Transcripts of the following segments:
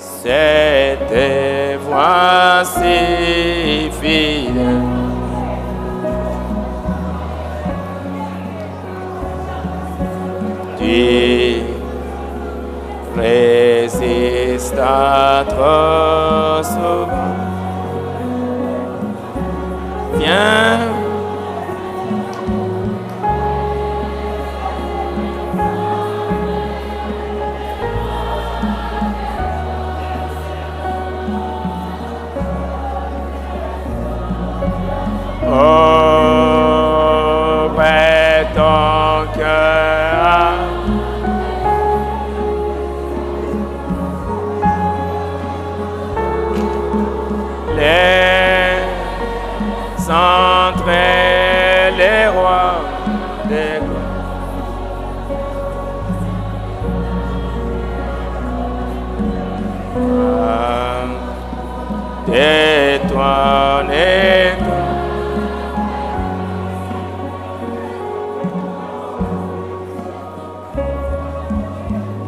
C'est tes voix si fidèles. Tu résistes à trop souvent. Viens. Ouvre ton cœur. Les centres et les rois des gloires. Détournez-toi.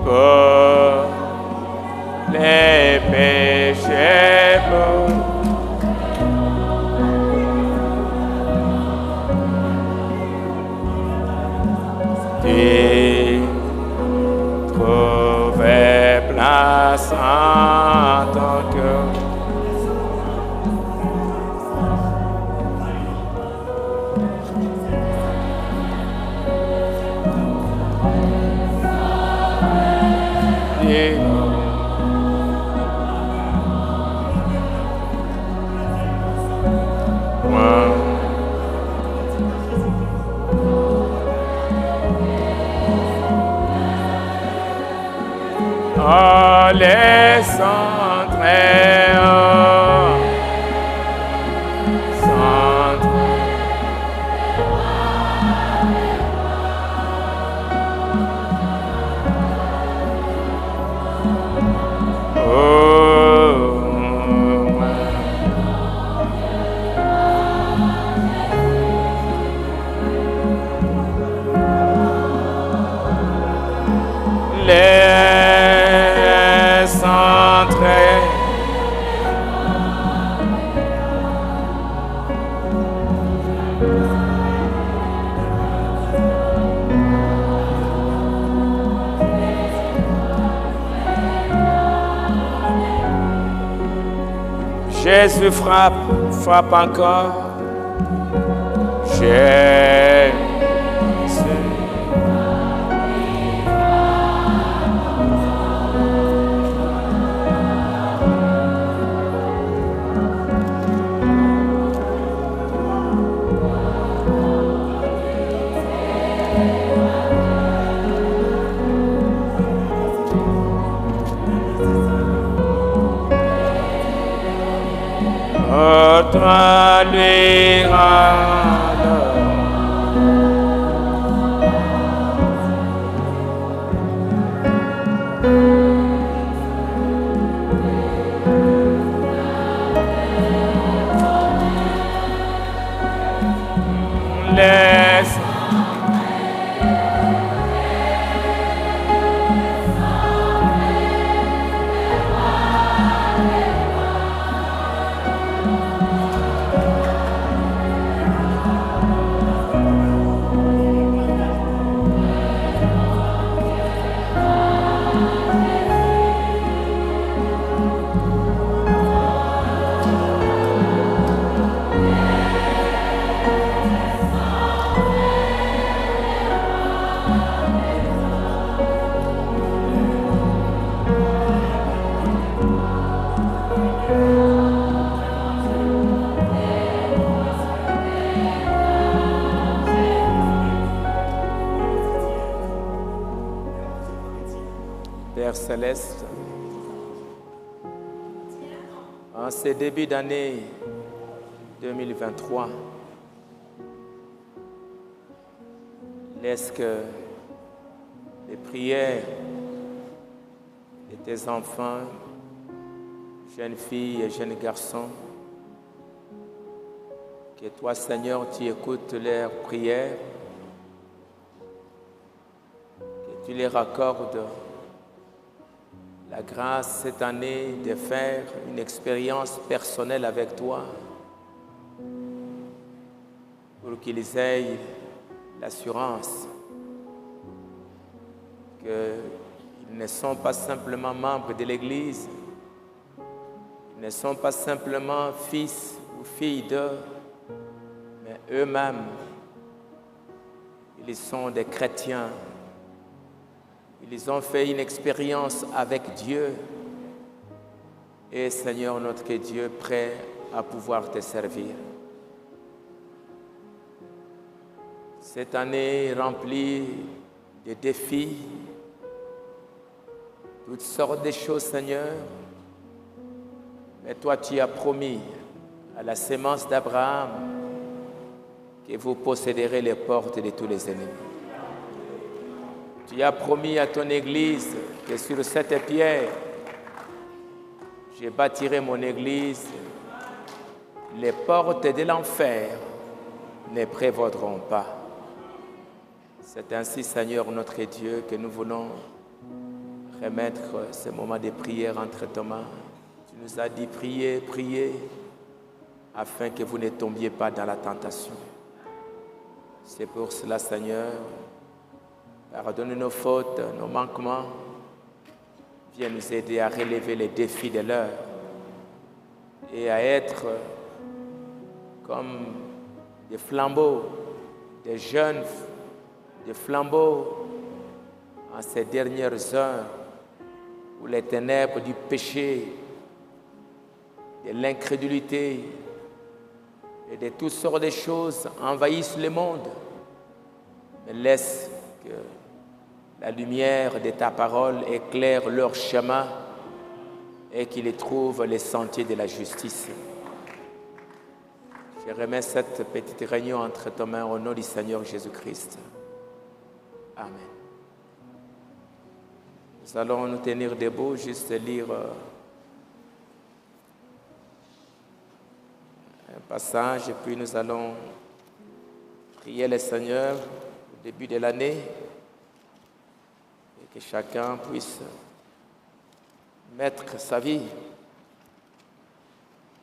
Pour les péchés beaux. Tu trouvais place en ton cœur. Oh, les centres, oh, centres. Les centres. Jésus frappe, frappe encore. Jésus. Oh, toi lui rendre. Laisse. Père Céleste, en ce début d'année 2023, laisse que les prières de tes enfants, jeunes filles et jeunes garçons, que toi, Seigneur, tu écoutes leurs prières, que tu leur accordes la la grâce cette année de faire une expérience personnelle avec toi pour qu'ils aient l'assurance qu'ils ne sont pas simplement membres de l'Église, ils ne sont pas simplement fils ou filles d'eux, mais eux-mêmes, ils sont des chrétiens. Ils ont fait une expérience avec Dieu et Seigneur notre Dieu, prêt à pouvoir te servir. Cette année remplie de défis, toutes sortes de choses, Seigneur, mais toi tu as promis à la sémence d'Abraham que vous posséderez les portes de tous les ennemis. Tu as promis à ton Église que sur cette pierre, je bâtirai mon Église. Les portes de l'enfer ne prévaudront pas. C'est ainsi, Seigneur notre Dieu, que nous voulons remettre ce moment de prière entre tes mains. Tu nous as dit priez, priez, afin que vous ne tombiez pas dans la tentation. C'est pour cela, Seigneur, pardonne nos fautes, nos manquements. Viens nous aider à relever les défis de l'heure et à être comme des flambeaux, des jeunes, des flambeaux en ces dernières heures où les ténèbres du péché, de l'incrédulité et de toutes sortes de choses envahissent le monde. Mais laisse que la lumière de ta parole éclaire leur chemin et qu'ils trouvent les sentiers de la justice. Je remets cette petite réunion entre tes mains au nom du Seigneur Jésus-Christ. Amen. Nous allons nous tenir debout, juste lire un passage et puis nous allons prier le Seigneur au début de l'année. Que chacun puisse mettre sa vie,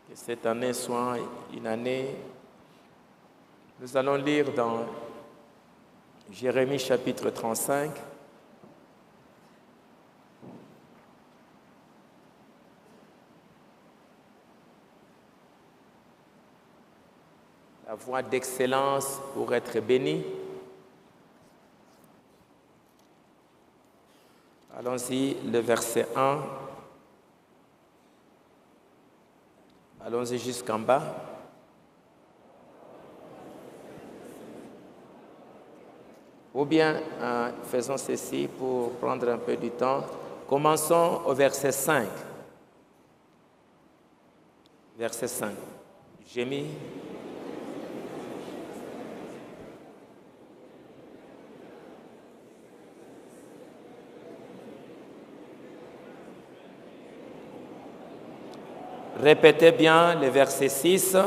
que cette année soit une année. Nous allons lire dans Jérémie chapitre 35. La voie d'excellence pour être béni. Allons-y, le verset 1. Allons-y jusqu'en bas. Ou bien, faisons ceci pour prendre un peu du temps. Commençons au verset 5. Verset 5. J'ai mis... Répétez bien le verset 6.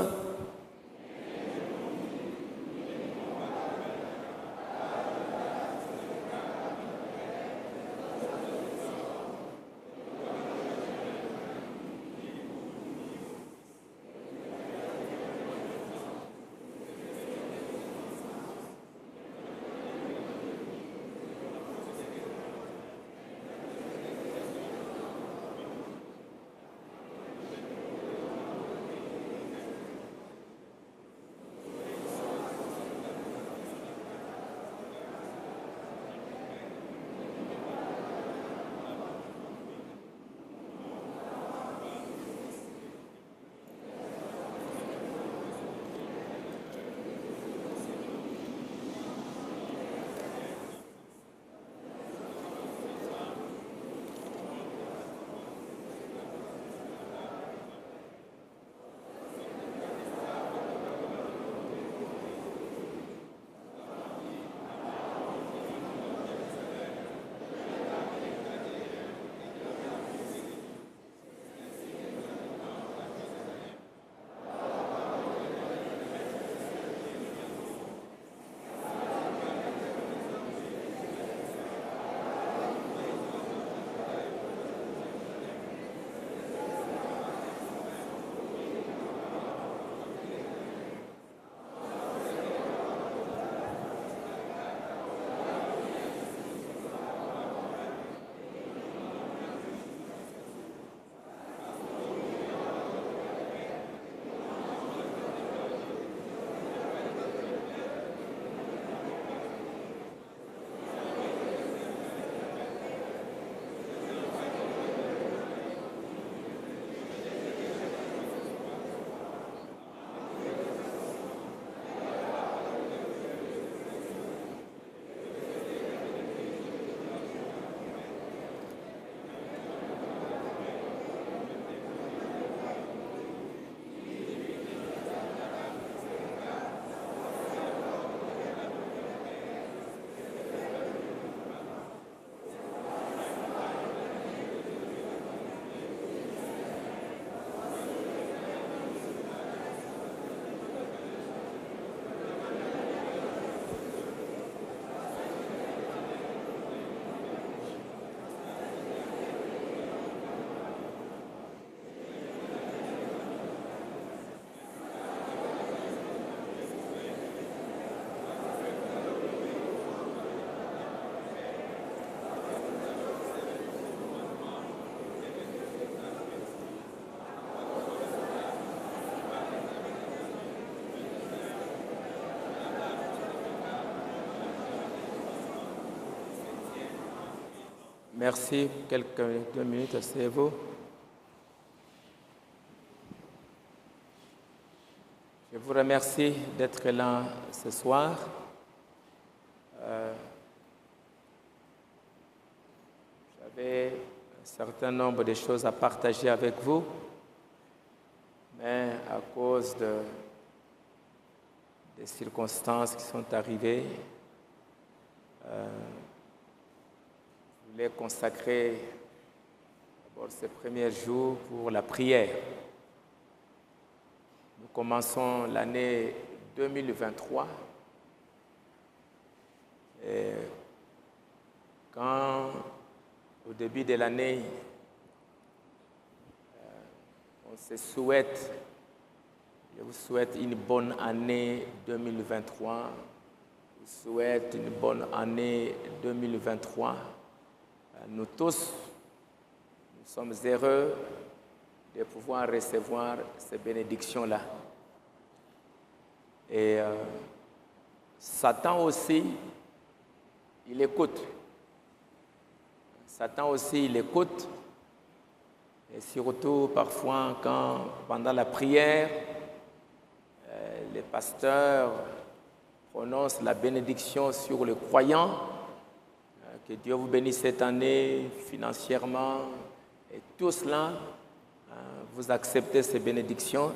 Merci. Quelques 2 minutes, asseyez-vous. Je vous remercie d'être là ce soir. J'avais un certain nombre de choses à partager avec vous, mais à cause des circonstances qui sont arrivées, je voulais consacrer d'abord ces premiers jours pour la prière. Nous commençons l'année 2023 et quand au début de l'année on se souhaite, je vous souhaite une bonne année 2023, je vous souhaite une bonne année 2023. Nous tous, nous sommes heureux de pouvoir recevoir ces bénédictions-là. Et Satan aussi, il écoute. Satan aussi, il écoute. Et surtout, parfois, quand, pendant la prière, les pasteurs prononcent la bénédiction sur le croyant, que Dieu vous bénisse cette année financièrement, et tout cela, vous acceptez ces bénédictions,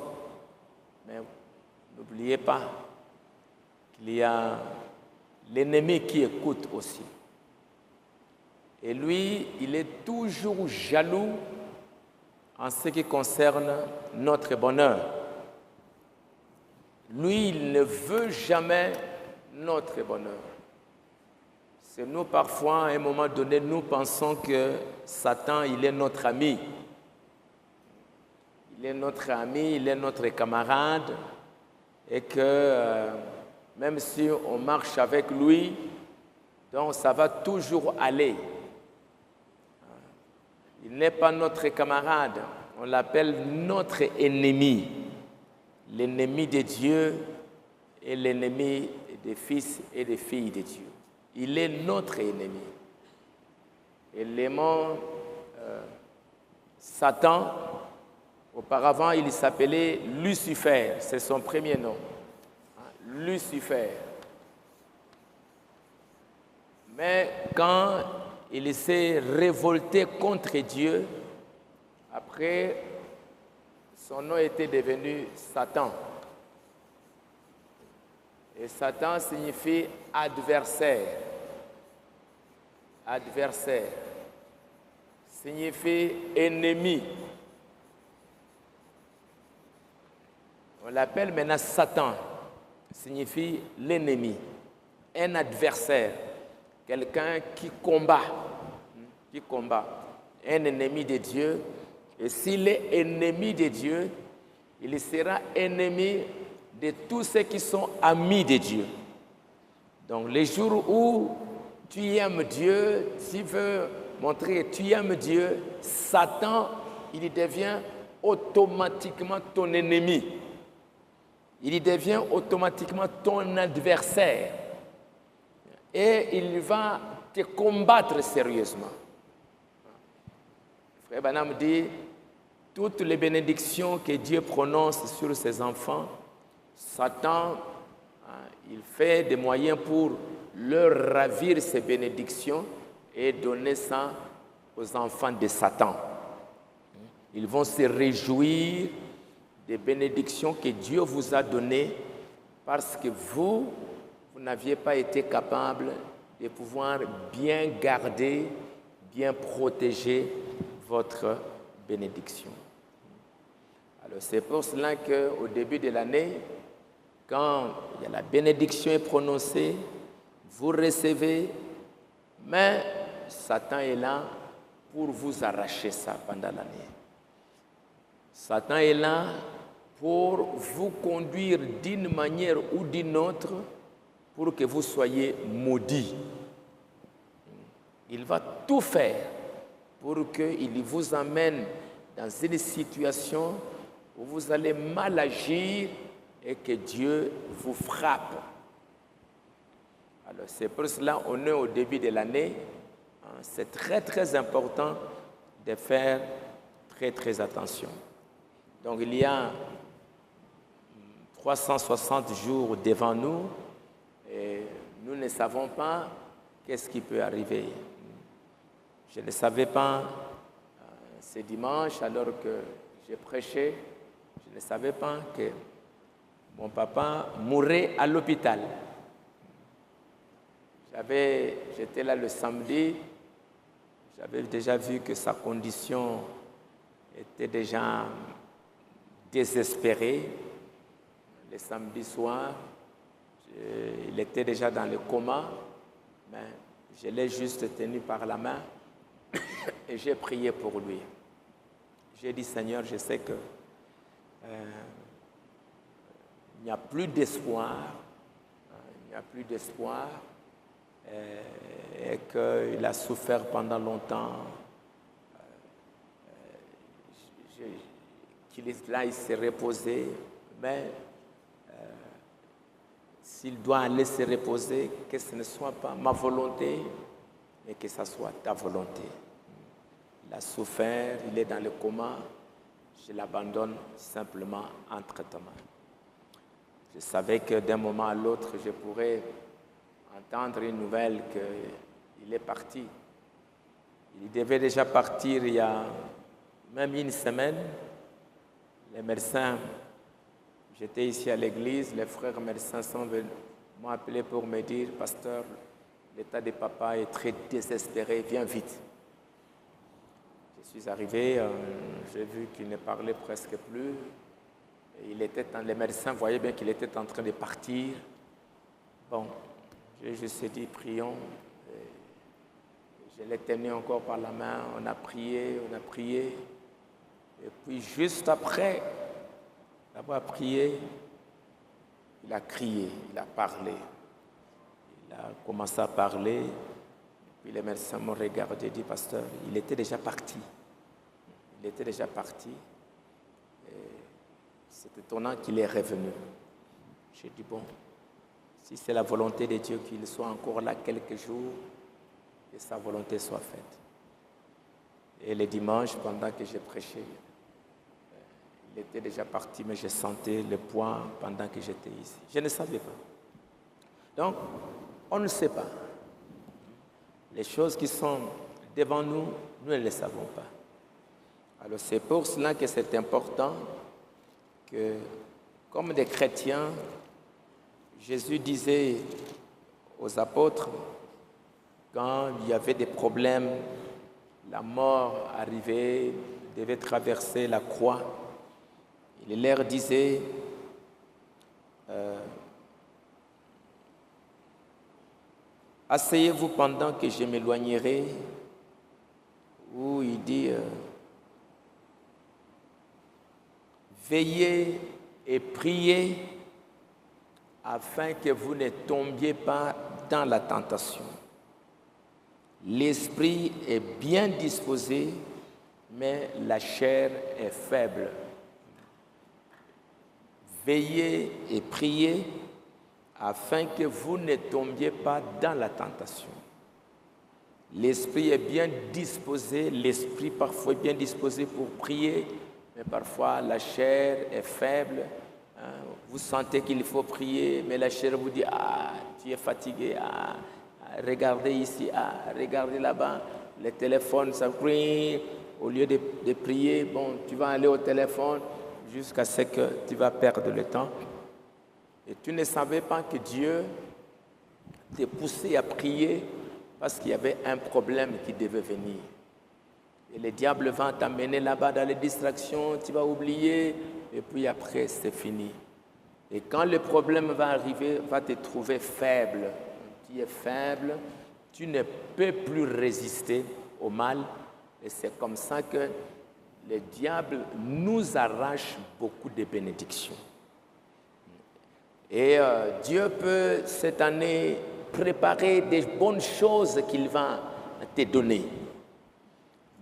mais n'oubliez pas qu'il y a l'ennemi qui écoute aussi. Et lui, il est toujours jaloux en ce qui concerne notre bonheur. Lui, il ne veut jamais notre bonheur. C'est nous, parfois, à un moment donné, nous pensons que Satan, il est notre ami. Il est notre ami, il est notre camarade, et que même si on marche avec lui, donc ça va toujours aller. Il n'est pas notre camarade, on l'appelle notre ennemi, l'ennemi de Dieu et l'ennemi des fils et des filles de Dieu. Il est notre ennemi. Et l'aimant Satan, auparavant il s'appelait Lucifer, c'est son premier nom. Lucifer. Mais quand il s'est révolté contre Dieu, après, son nom était devenu Satan. Et Satan signifie adversaire. Adversaire signifie ennemi. On l'appelle maintenant Satan, signifie l'ennemi, un adversaire, quelqu'un qui combat, un ennemi de Dieu. Et s'il est ennemi de Dieu, il sera ennemi de tous ceux qui sont amis de Dieu. Donc les jours où tu aimes Dieu, tu veux montrer que tu aimes Dieu, Satan, il devient automatiquement ton ennemi. Il devient automatiquement ton adversaire. Et il va te combattre sérieusement. Frère Branham dit, toutes les bénédictions que Dieu prononce sur ses enfants, Satan, il fait des moyens pour leur ravir ces bénédictions et donner ça aux enfants de Satan. Ils vont se réjouir des bénédictions que Dieu vous a données parce que vous n'aviez pas été capable de pouvoir bien garder, bien protéger votre bénédiction. Alors c'est pour cela qu'au début de l'année, quand la bénédiction est prononcée, vous recevez, mais Satan est là pour vous arracher ça pendant l'année. Satan est là pour vous conduire d'une manière ou d'une autre pour que vous soyez maudits. Il va tout faire pour qu'il vous amène dans une situation où vous allez mal agir et que Dieu vous frappe. Alors c'est pour cela qu'on est au début de l'année. c'est très très important de faire très très attention. Donc il y a 360 jours devant nous et nous ne savons pas qu'est-ce qui peut arriver. Je ne savais pas ce dimanche alors que j'ai prêché, je ne savais pas que mon papa mourait à l'hôpital. J'étais là le samedi, j'avais déjà vu que sa condition était déjà désespérée. Le samedi soir, il était déjà dans le coma, mais je l'ai juste tenu par la main et j'ai prié pour lui. J'ai dit, Seigneur, je sais que il n'y a plus d'espoir, et qu'il a souffert pendant longtemps, qu'il est là, il s'est reposé, mais s'il doit aller se reposer, que ce ne soit pas ma volonté, mais que ce soit ta volonté. Il a souffert, il est dans le coma, je l'abandonne simplement entre ta main. Je savais que d'un moment à l'autre, je pourrais entendre une nouvelle qu'il est parti. Il devait déjà partir il y a même une semaine. Les médecins, j'étais ici à l'église, les frères médecins m'ont appelé pour me dire, pasteur, l'état de papa est très désespéré, viens vite. Je suis arrivé, j'ai vu qu'il ne parlait presque plus. Les médecins voyaient bien qu'il était en train de partir. Bon, j'ai juste dit, prions. Je l'ai tenu encore par la main, on a prié. Et puis juste après d'avoir prié, il a crié, il a parlé. Il a commencé à parler. Puis les médecins m'ont regardé et dit, pasteur, il était déjà parti. C'est étonnant qu'il est revenu. J'ai dit, bon, si c'est la volonté de Dieu qu'il soit encore là quelques jours, que sa volonté soit faite. Et le dimanche, pendant que j'ai prêché, il était déjà parti, mais je sentais le poids pendant que j'étais ici. Je ne savais pas. Donc, on ne sait pas. Les choses qui sont devant nous, nous ne les savons pas. Alors c'est pour cela que c'est important que, comme des chrétiens, Jésus disait aux apôtres, quand il y avait des problèmes, la mort arrivait, devait traverser la croix, il leur disait, asseyez-vous pendant que je m'éloignerai, ou il dit, veillez et priez afin que vous ne tombiez pas dans la tentation. L'esprit est bien disposé, mais la chair est faible. Veillez et priez afin que vous ne tombiez pas dans la tentation. L'esprit est bien disposé, l'esprit parfois est bien disposé pour prier, mais parfois la chair est faible. Vous sentez qu'il faut prier, mais la chair vous dit, tu es fatigué, regardez ici, regardez là-bas, le téléphone, ça crie. Au lieu de prier, bon, tu vas aller au téléphone jusqu'à ce que tu vas perdre le temps. Et tu ne savais pas que Dieu t'est poussé à prier parce qu'il y avait un problème qui devait venir. Et le diable va t'amener là-bas dans les distractions, tu vas oublier, et puis après, c'est fini. Et quand le problème va arriver, va te trouver faible. Tu es faible, tu ne peux plus résister au mal. Et c'est comme ça que le diable nous arrache beaucoup de bénédictions. Et Dieu peut, cette année, préparer des bonnes choses qu'il va te donner.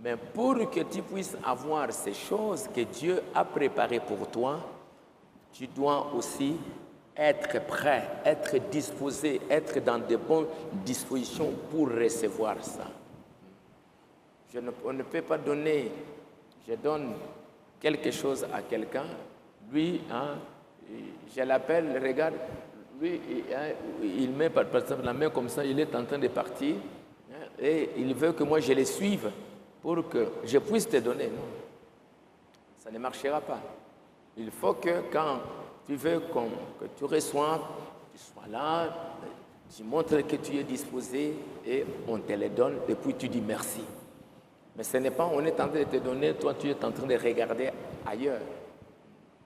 Mais pour que tu puisses avoir ces choses que Dieu a préparées pour toi, tu dois aussi être prêt, être disposé, être dans de bonnes dispositions pour recevoir ça. On ne peut pas donner, je donne quelque chose à quelqu'un, lui, je l'appelle, regarde, lui, il met par exemple la main comme ça, il est en train de partir, et il veut que moi je le suive pour que je puisse te donner. Non, ça ne marchera pas. Il faut que quand tu veux que tu reçoives, tu sois là, tu montres que tu es disposé et on te les donne et puis tu dis merci. Mais ce n'est pas, on est en train de te donner, toi tu es en train de regarder ailleurs.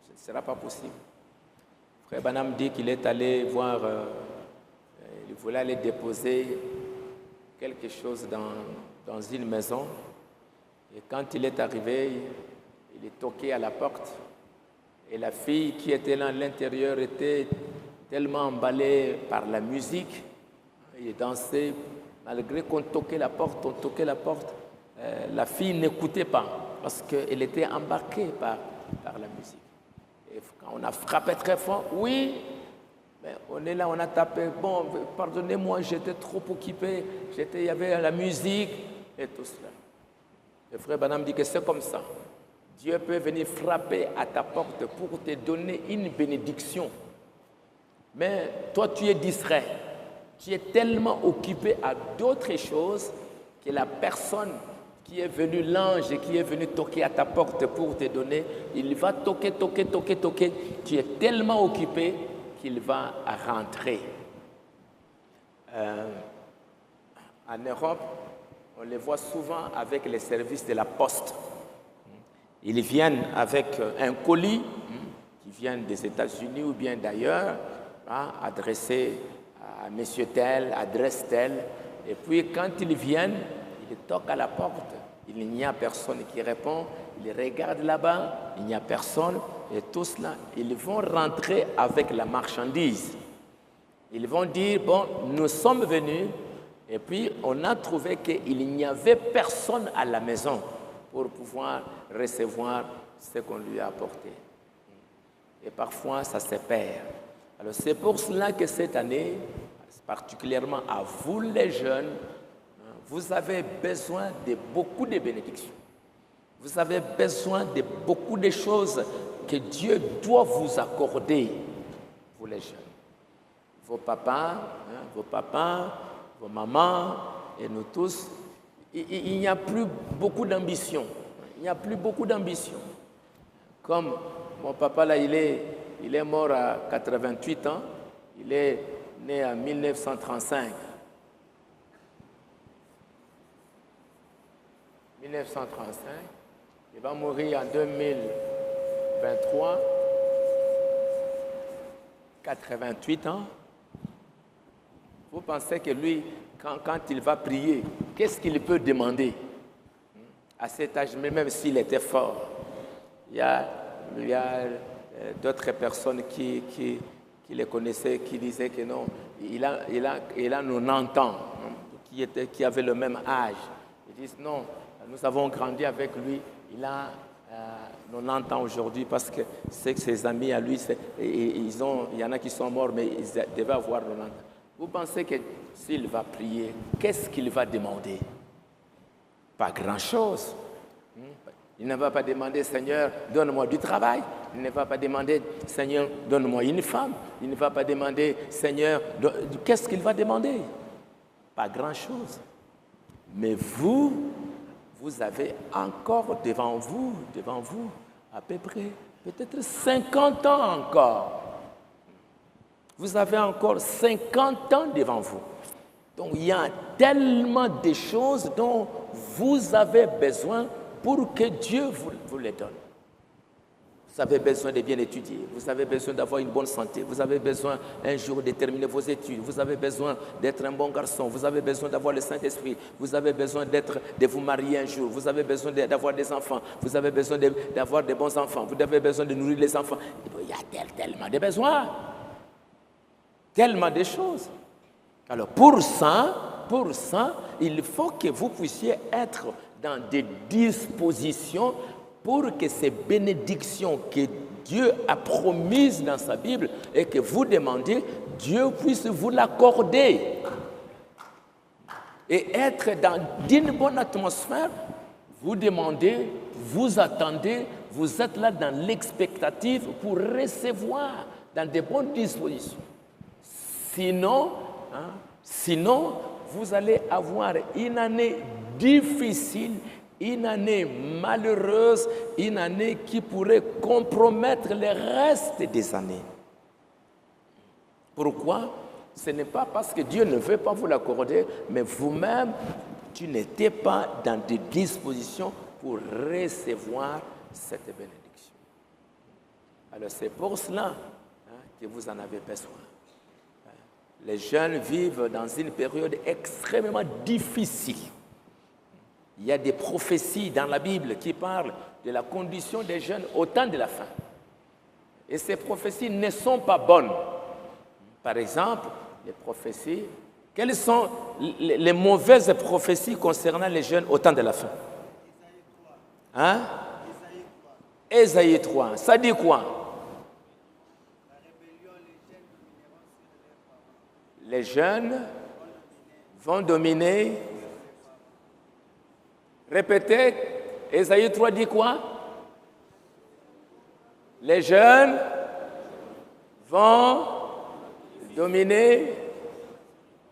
Ce ne sera pas possible. Frère Branham dit qu'il est allé voir, il voulait aller déposer quelque chose dans une maison. Et quand il est arrivé, il est toqué à la porte. Et la fille qui était là à l'intérieur était tellement emballée par la musique. Il dansait, malgré qu'on toquait la porte, la fille n'écoutait pas parce qu'elle était embarquée par la musique. Et quand on a frappé très fort, oui, mais on est là, on a tapé, bon, pardonnez-moi, j'étais trop occupé, il y avait la musique et tout cela. Le frère Branham dit que c'est comme ça. Dieu peut venir frapper à ta porte pour te donner une bénédiction. Mais toi, tu es distrait. Tu es tellement occupé à d'autres choses que la personne qui est venue, l'ange qui est venu toquer à ta porte pour te donner, il va toquer. Tu es tellement occupé qu'il va rentrer. En Europe, on les voit souvent avec les services de la poste. Ils viennent avec un colis qui vient des États-Unis ou bien d'ailleurs, adressé à monsieur tel, adresse telle. Et puis quand ils viennent, ils toquent à la porte. Il n'y a personne qui répond. Ils regardent là-bas, il n'y a personne. Et tout cela, ils vont rentrer avec la marchandise. Ils vont dire, bon, nous sommes venus et puis on a trouvé qu'il n'y avait personne à la maison pour pouvoir recevoir ce qu'on lui a apporté. Et parfois, ça se perd. Alors, c'est pour cela que cette année, particulièrement à vous les jeunes, vous avez besoin de beaucoup de bénédictions. Vous avez besoin de beaucoup de choses que Dieu doit vous accorder, vous les jeunes. Vos papas, vos mamans et nous tous, il n'y a plus beaucoup d'ambition. Il n'y a plus beaucoup d'ambition. Comme mon papa, là, il est mort à 88 ans. Il est né en 1935. 1935. Il va mourir en 2023. 88 ans. Vous pensez que lui, quand il va prier, qu'est-ce qu'il peut demander? À cet âge, même s'il était fort, il y a d'autres personnes qui le connaissaient, qui disaient que non, il a 90 ans, qui avaient le même âge. Ils disent non, nous avons grandi avec lui, il a 90 ans aujourd'hui parce que c'est que ses amis à lui, il y en a qui sont morts, mais ils devaient avoir 90 ans. Vous pensez que s'il va prier, qu'est-ce qu'il va demander? Pas grand-chose. Il ne va pas demander, Seigneur, donne-moi du travail. Il ne va pas demander, Seigneur, donne-moi une femme. Il ne va pas demander, Seigneur, qu'est-ce qu'il va demander? Pas grand-chose. Mais vous avez encore devant vous, à peu près, peut-être 50 ans encore. Vous avez encore 50 ans devant vous. Donc, il y a tellement de choses dont vous avez besoin pour que Dieu vous les donne. Vous avez besoin de bien étudier. Vous avez besoin d'avoir une bonne santé. Vous avez besoin un jour de terminer vos études. Vous avez besoin d'être un bon garçon. Vous avez besoin d'avoir le Saint-Esprit. Vous avez besoin de vous marier un jour. Vous avez besoin d'avoir des enfants. Vous avez besoin d'avoir des bons enfants. Vous avez besoin de nourrir les enfants. Il y a tellement de besoins. Tellement de choses. Alors pour ça, il faut que vous puissiez être dans des dispositions pour que ces bénédictions que Dieu a promises dans sa Bible et que vous demandez, Dieu puisse vous l'accorder. Et être dans une bonne atmosphère Vous demandez, vous attendez, vous êtes là dans l'expectative pour recevoir dans de bonnes dispositions. Sinon, vous allez avoir une année difficile, une année malheureuse, une année qui pourrait compromettre le reste des années. Pourquoi? Ce n'est pas parce que Dieu ne veut pas vous l'accorder, mais vous-même, tu n'étais pas dans des dispositions pour recevoir cette bénédiction. Alors c'est pour cela que vous en avez besoin. Les jeunes vivent dans une période extrêmement difficile. Il y a des prophéties dans la Bible qui parlent de la condition des jeunes au temps de la fin. Et ces prophéties ne sont pas bonnes. Par exemple, les prophéties, quelles sont les mauvaises prophéties concernant les jeunes au temps de la fin? Ésaïe 3. Ça dit quoi? Les jeunes vont dominer. Répétez, Ésaïe 3 dit quoi? Les jeunes vont dominer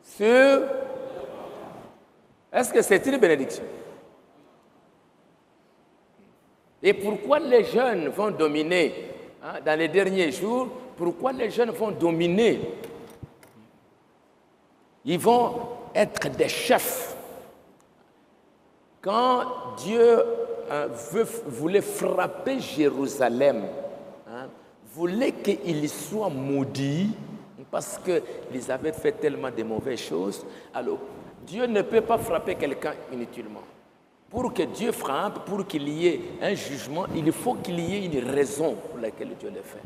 sur... Est-ce que c'est une bénédiction? Et pourquoi les jeunes vont dominer dans les derniers jours? Pourquoi les jeunes vont dominer? Ils vont être des chefs. Quand Dieu voulait frapper Jérusalem, voulait qu'il soit maudit, parce qu'ils avaient fait tellement de mauvaises choses, alors Dieu ne peut pas frapper quelqu'un inutilement. Pour que Dieu frappe, pour qu'il y ait un jugement, il faut qu'il y ait une raison pour laquelle Dieu le fait.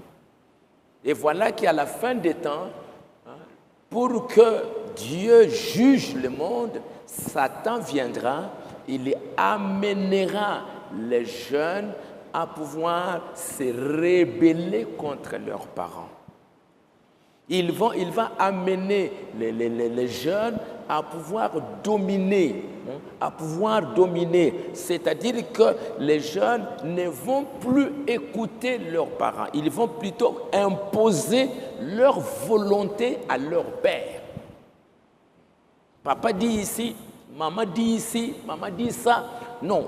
Et voilà qu'à la fin des temps, pour que Dieu juge le monde, Satan viendra, il amènera les jeunes à pouvoir se rebeller contre leurs parents. Il va amener les jeunes à pouvoir dominer, c'est-à-dire que les jeunes ne vont plus écouter leurs parents, ils vont plutôt imposer leur volonté à leur père. Papa dit ici, maman dit ça. Non,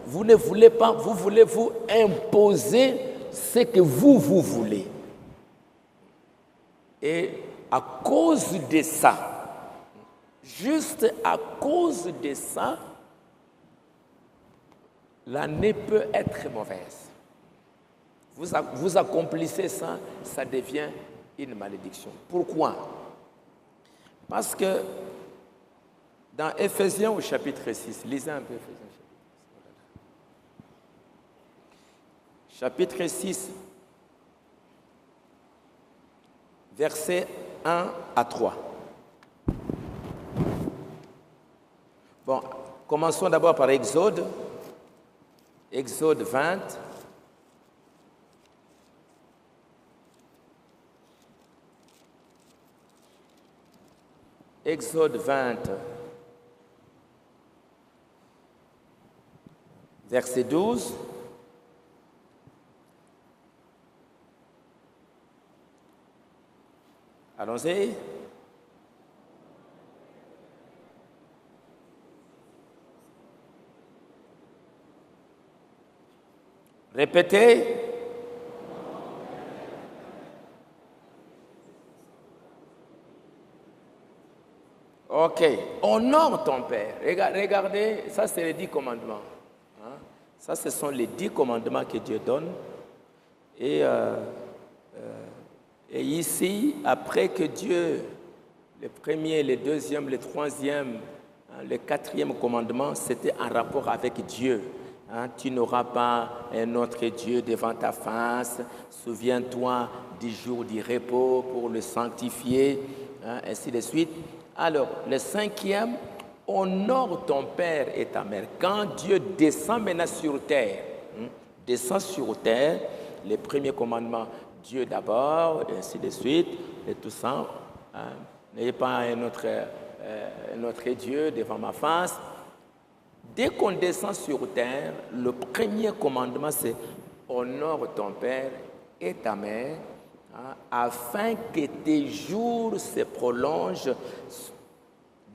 vous ne voulez pas, vous voulez vous imposer ce que vous voulez. Et à cause de ça, juste à cause de ça, l'année peut être mauvaise. Vous accomplissez ça, ça devient une malédiction. Pourquoi? Parce que dans Éphésiens au chapitre 6, lisez un peu Éphésiens chapitre 6, versets 1 à 3. Bon, commençons d'abord par Exode. Exode 20. Exode 20, verset 12. Allons-y. Répétez. Ok. Honore ton père. Regardez, ça c'est les 10 commandements. Ça, ce sont les 10 commandements que Dieu donne. Et ici, après que Dieu, le premier, le deuxième, le troisième, le quatrième commandement, c'était en rapport avec Dieu. Tu n'auras pas un autre Dieu devant ta face. Souviens-toi du jour du repos pour le sanctifier, ainsi de suite. Alors, le cinquième, honore ton père et ta mère. Quand Dieu descend maintenant sur terre, les premiers commandements, Dieu d'abord, et ainsi de suite, et tout ça. N'ayez pas un autre Dieu devant ma face. dès qu'on descend sur terre, le premier commandement, c'est « Honore ton père et ta mère, afin que tes jours se prolongent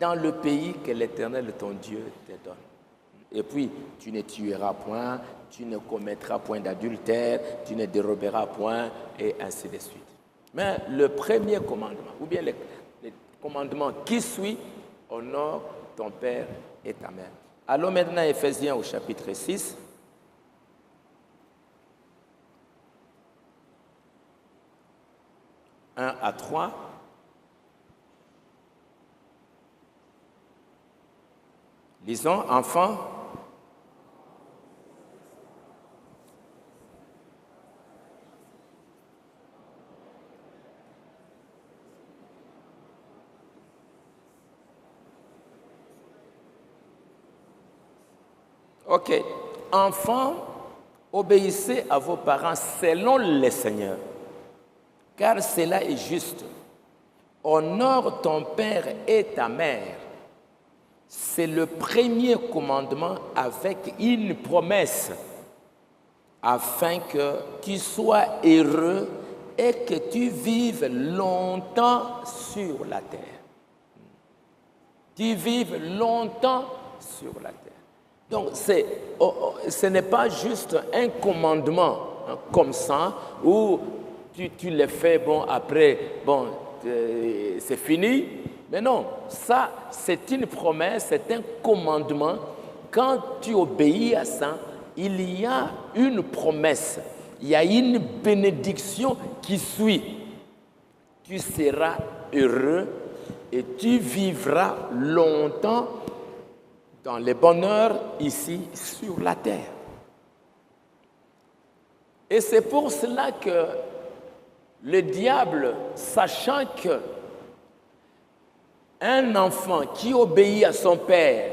dans le pays que l'Éternel, ton Dieu, te donne. » Et puis, tu ne tueras point, tu ne commettras point d'adultère, tu ne déroberas point, et ainsi de suite. Mais le premier commandement, ou bien le commandement qui suit, honore ton père et ta mère. Allons maintenant à Éphésiens au chapitre 6. « 1 à 3. Lisons, enfants. Ok. Enfants, obéissez à vos parents selon le Seigneur, car cela est juste. Honore ton père et ta mère. C'est le premier commandement avec une promesse, afin que tu sois heureux et que tu vives longtemps sur la terre. Tu vives longtemps sur la terre. Donc, ce n'est pas juste un commandement comme ça, où tu le fais, bon, après, bon, c'est fini. Mais non, ça, c'est une promesse, c'est un commandement. Quand tu obéis à ça, il y a une promesse, il y a une bénédiction qui suit. Tu seras heureux et tu vivras longtemps dans le bonheur ici sur la terre. Et c'est pour cela que le diable, sachant que un enfant qui obéit à son père,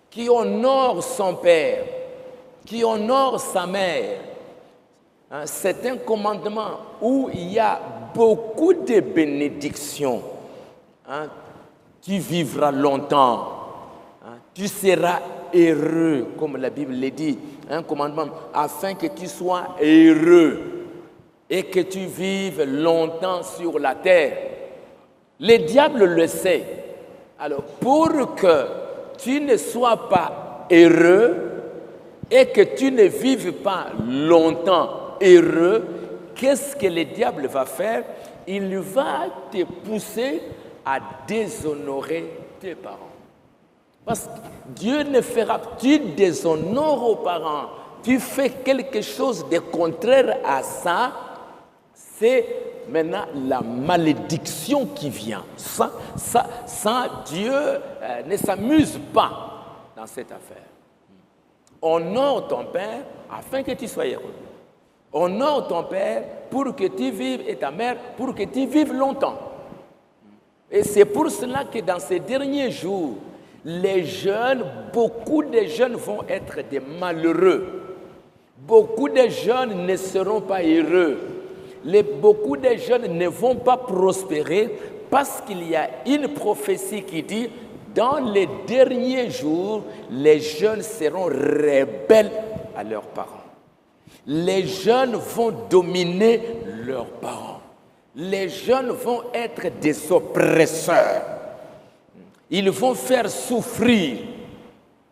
qui honore son père, qui honore sa mère, c'est un commandement où il y a beaucoup de bénédictions. Tu vivras longtemps, tu seras heureux, comme la Bible le dit, un commandement, afin que tu sois heureux et que tu vives longtemps sur la terre. Le diable le sait. Alors, pour que tu ne sois pas heureux et que tu ne vives pas longtemps heureux, qu'est-ce que le diable va faire? Il va te pousser à déshonorer tes parents. Parce que Dieu ne fera pas, tu déshonores aux parents, tu fais quelque chose de contraire à ça, c'est maintenant la malédiction qui vient. Ça Dieu ne s'amuse pas dans cette affaire. Honore ton père afin que tu sois heureux. Honore ton père pour que tu vives et ta mère pour que tu vives longtemps. Et c'est pour cela que dans ces derniers jours, les jeunes, beaucoup de jeunes vont être des malheureux. Beaucoup de jeunes ne seront pas heureux. Beaucoup de jeunes ne vont pas prospérer parce qu'il y a une prophétie qui dit dans les derniers jours, les jeunes seront rebelles à leurs parents. Les jeunes vont dominer leurs parents. Les jeunes vont être des oppresseurs. Ils vont faire souffrir.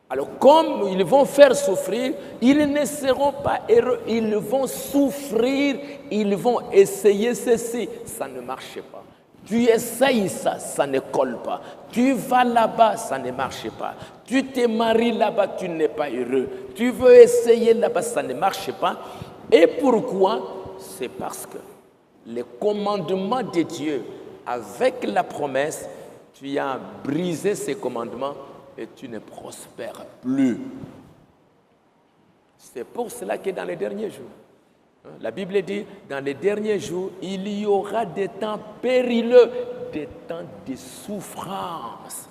Alors, comme ils vont faire souffrir, ils ne seront pas heureux. Ils vont souffrir, ils vont essayer ceci. Ça ne marche pas. Tu essayes ça, ça ne colle pas. Tu vas là-bas, ça ne marche pas. Tu te maries là-bas, tu n'es pas heureux. Tu veux essayer là-bas, ça ne marche pas. Et pourquoi? C'est parce que les commandements de Dieu, avec la promesse, tu as brisé ces commandements et tu ne prospères plus. C'est pour cela que dans les derniers jours, la Bible dit, dans les derniers jours, il y aura des temps périlleux, des temps de souffrance.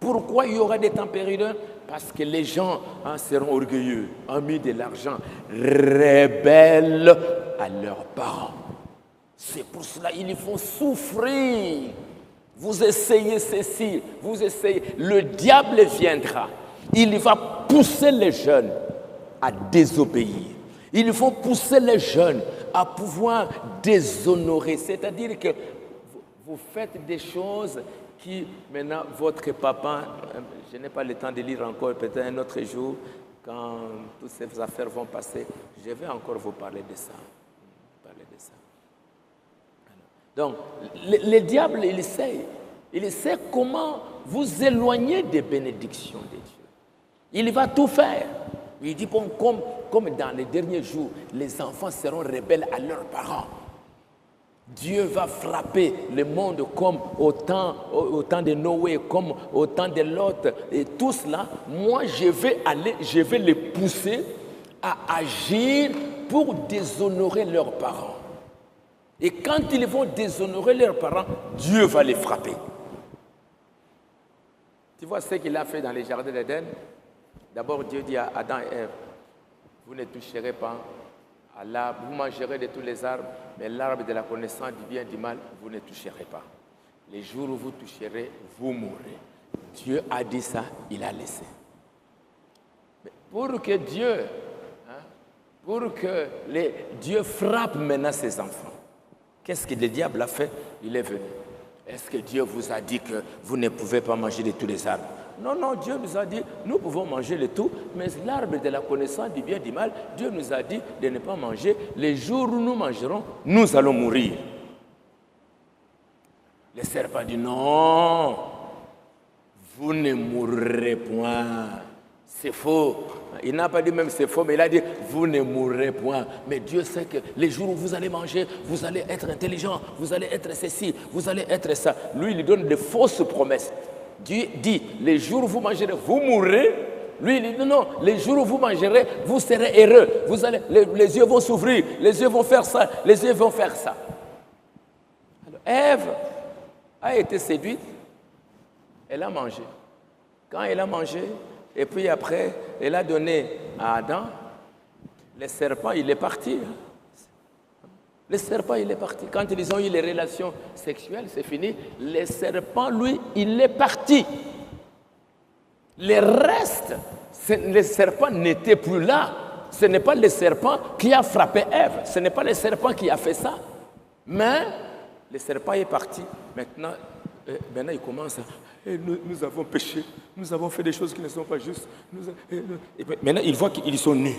Pourquoi il y aura des temps périlleux? Parce que les gens seront orgueilleux, amis de l'argent, rebelles à leurs parents. C'est pour cela qu'ils vont souffrir. Vous essayez ceci, vous essayez. Le diable viendra. Il va pousser les jeunes à désobéir. Ils vont pousser les jeunes à pouvoir déshonorer. C'est-à-dire que vous faites des choses qui, maintenant, votre papa, je n'ai pas le temps de lire encore, peut-être un autre jour, quand toutes ces affaires vont passer, je vais encore vous parler de ça. Donc, le diable, il sait comment vous éloigner des bénédictions de Dieu. Il va tout faire. Il dit, bon, comme dans les derniers jours, les enfants seront rebelles à leurs parents. Dieu va frapper le monde comme au temps de Noé, comme au temps de Lot. Et tout cela, moi, je vais les pousser à agir pour déshonorer leurs parents. Et quand ils vont déshonorer leurs parents, Dieu va les frapper. Tu vois ce qu'il a fait dans les jardins d'Éden? D'abord, Dieu dit à Adam et Ève, vous ne toucherez pas à l'arbre, vous mangerez de tous les arbres, mais l'arbre de la connaissance du bien et du mal, vous ne toucherez pas. Les jours où vous toucherez, vous mourrez. Dieu a dit ça, il a laissé. Mais pour que Dieu frappe maintenant ses enfants, qu'est-ce que le diable a fait? Il est venu. Est-ce que Dieu vous a dit que vous ne pouvez pas manger de tous les arbres? Non, Dieu nous a dit, nous pouvons manger le tout, mais l'arbre de la connaissance du bien et du mal, Dieu nous a dit de ne pas manger. Les jours où nous mangerons, nous allons mourir. Le serpent dit, non, vous ne mourrez point. C'est faux. Il n'a pas dit même c'est faux, mais il a dit, vous ne mourrez point. Mais Dieu sait que les jours où vous allez manger, vous allez être intelligent, vous allez être ceci, vous allez être ça. Lui, il donne de fausses promesses. Dieu dit, les jours où vous mangerez, vous mourrez. Lui, il dit, non, les jours où vous mangerez, vous serez heureux. Vous allez, les yeux vont s'ouvrir, les yeux vont faire ça, les yeux vont faire ça. Alors, Ève a été séduite, elle a mangé. Quand elle a mangé, et puis après, elle a donné à Adam, le serpent, il est parti. Le serpent, il est parti. Quand ils ont eu les relations sexuelles, c'est fini. Le serpent, lui, il est parti. Le reste, le serpent n'était plus là. Ce n'est pas le serpent qui a frappé Ève. Ce n'est pas le serpent qui a fait ça. Mais le serpent est parti. Maintenant il commence à... Nous avons péché. Nous avons fait des choses qui ne sont pas justes. Maintenant, il voit qu'ils sont nus.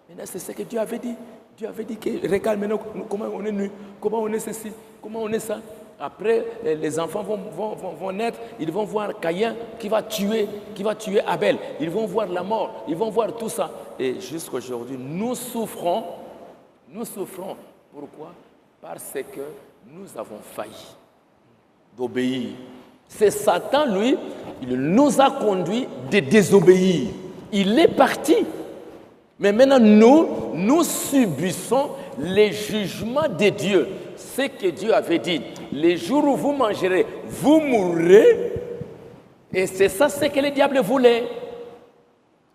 Maintenant, c'est ce que Dieu avait dit. Dieu avait dit que regarde maintenant comment on est nu, comment on est ceci, comment on est ça. Après, les enfants vont naître, ils vont voir Caïn qui va tuer Abel. Ils vont voir la mort, ils vont voir tout ça. Et jusqu'à aujourd'hui, nous souffrons. Pourquoi? Parce que nous avons failli d'obéir. C'est Satan, lui, il nous a conduits de désobéir. Il est parti. Mais maintenant, nous subissons les jugements de Dieu. Ce que Dieu avait dit, les jours où vous mangerez, vous mourrez. Et c'est ça ce que le diable voulait.